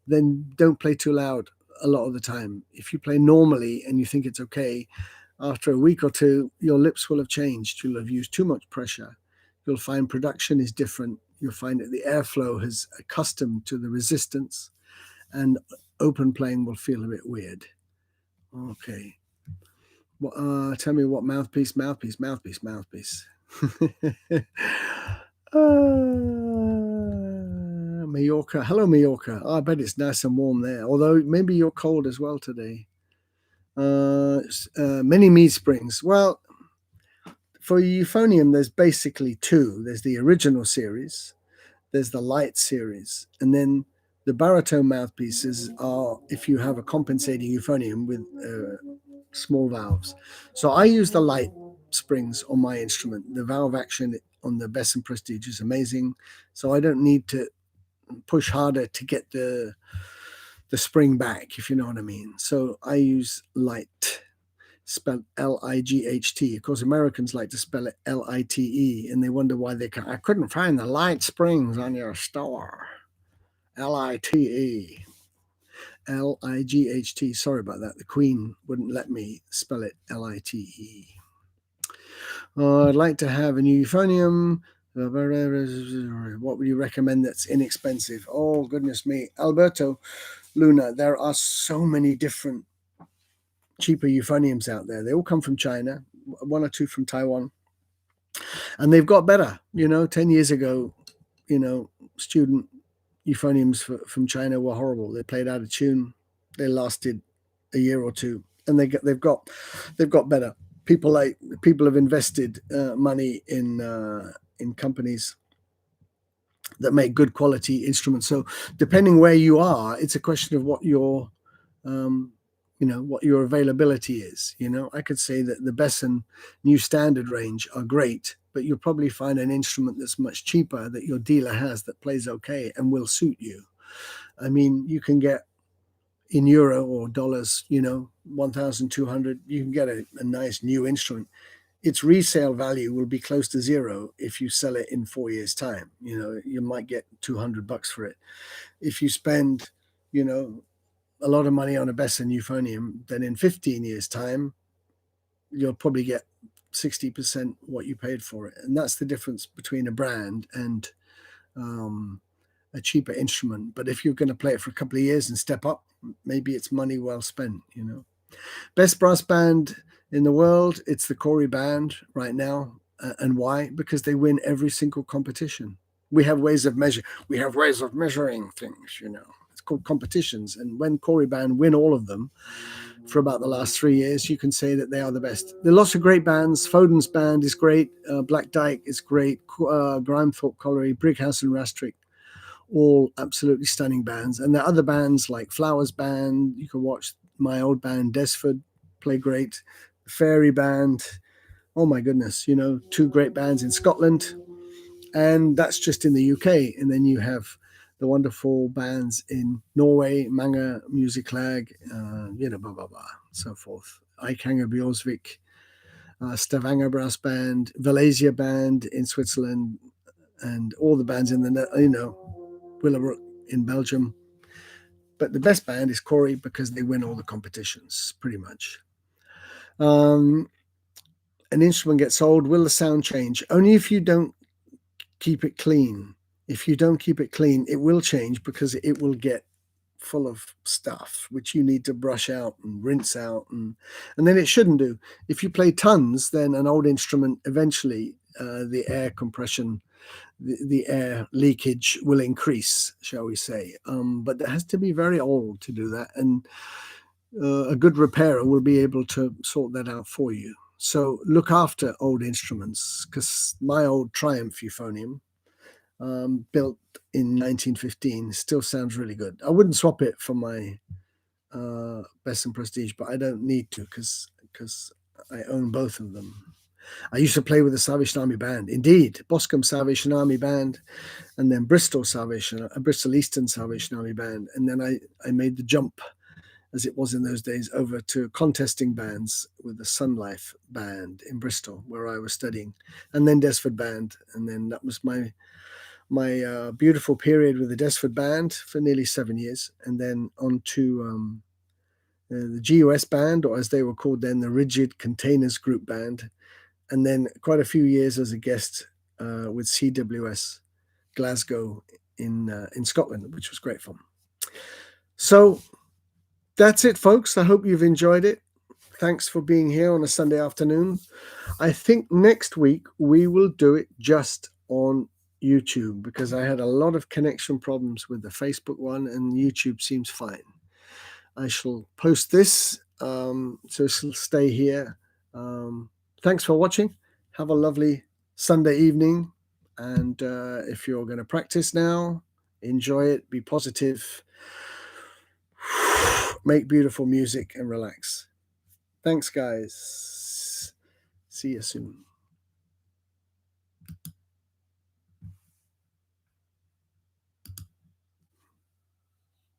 then don't play too loud a lot of the time. If you play normally and you think it's okay, after a week or two, your lips will have changed. You'll have used too much pressure. You'll find production is different. You'll find that the airflow has accustomed to the resistance, and open playing will feel a bit weird. Okay. Tell me what mouthpiece. Mallorca. Hello, Mallorca. I bet it's nice and warm there. Although maybe you're cold as well today. Many Mead springs. Well, for euphonium, there's basically 2. There's the original series, there's the light series, and then the baritone mouthpieces are if you have a compensating euphonium with small valves. So I use the light springs on my instrument. The valve action on the Besson Prestige is amazing, so I don't need to push harder to get the spring back, if you know what I mean. So I use light, spelled L-I-G-H-T. Of course, Americans like to spell it L-I-T-E, and they wonder why I couldn't find the light springs on your store. L-I-T-E. L-I-G-H-T. Sorry about that. The Queen wouldn't let me spell it L-I-T-E. I'd like to have a new euphonium. What would you recommend that's inexpensive? Oh, goodness me. Alberto Luna, there are so many different cheaper euphoniums out there. They all come from China, one or two from Taiwan. And they've got better. 10 years ago, student euphoniums from China were horrible. They played out of tune. They lasted a year or two, and they've got better. People have invested money in companies that make good quality instruments. So depending where you are, it's a question of what your what your availability is. I could say that the Besson New Standard range are great, but you'll probably find an instrument that's much cheaper that your dealer has that plays okay and will suit you. I mean, you can get in euro or dollars, 1,200, you can get a nice new instrument. Its resale value will be close to zero if you sell it in 4 years' time. You might get $200 for it. If you spend, a lot of money on a Besson euphonium, then in 15 years' time, you'll probably get 60% what you paid for it. And that's the difference between a brand and a cheaper instrument. But if you're going to play it for a couple of years and step up, maybe it's money well spent. Best brass band in the world, it's the Corey band right now. And why? Because they win every single competition. We have ways of measuring things. It's called competitions. And when Corey band win all of them for about the last 3 years, you can say that they are the best. There are lots of great bands. Foden's band is great. Black Dyke is great. Grimethorpe Colliery, Brighouse and Rastrick, all absolutely stunning bands. And there are other bands like Flowers Band. You can watch my old band, Desford, play great. The Fairy Band. Oh my goodness, 2 great bands in Scotland. And that's just in the UK. And then you have the wonderful bands in Norway, Manga Musiklag, blah, blah, blah, so forth. Eikanger Bjørsvik, Stavanger Brass Band, Valesia Band in Switzerland, and all the bands in the, Willebroek in Belgium. But the best band is Corey because they win all the competitions, pretty much. An instrument gets old, will the sound change? Only if you don't keep it clean. If you don't keep it clean, it will change because it will get full of stuff which you need to brush out and rinse out, and then it shouldn't do. If you play tons, then an old instrument, eventually the air compression, the air leakage will increase, shall we say. But it has to be very old to do that, and a good repairer will be able to sort that out for you. So look after old instruments, because my old Triumph euphonium, built in 1915, still sounds really good. I wouldn't swap it for my Besson Prestige, but I don't need to because I own both of them. I used to play with the Salvation Army Band. Indeed, Boscombe Salvation Army Band, and then Bristol Eastern Salvation Army Band. And then I made the jump, as it was in those days, over to contesting bands with the Sun Life Band in Bristol, where I was studying, and then Desford Band. And then that was my beautiful period with the Desford Band for nearly 7 years. And then on to the GUS Band, or as they were called then, the Rigid Containers Group Band. And then quite a few years as a guest with CWS Glasgow in Scotland, which was great fun. So that's it, folks. I hope you've enjoyed it. Thanks for being here on a Sunday afternoon. I think next week we will do it just on YouTube, because I had a lot of connection problems with the Facebook one, and YouTube seems fine. I shall post this, so it'll stay here. Thanks for watching. Have a lovely Sunday evening. And if you're going to practice now, enjoy it, be positive, make beautiful music, and relax. Thanks, guys. See you soon.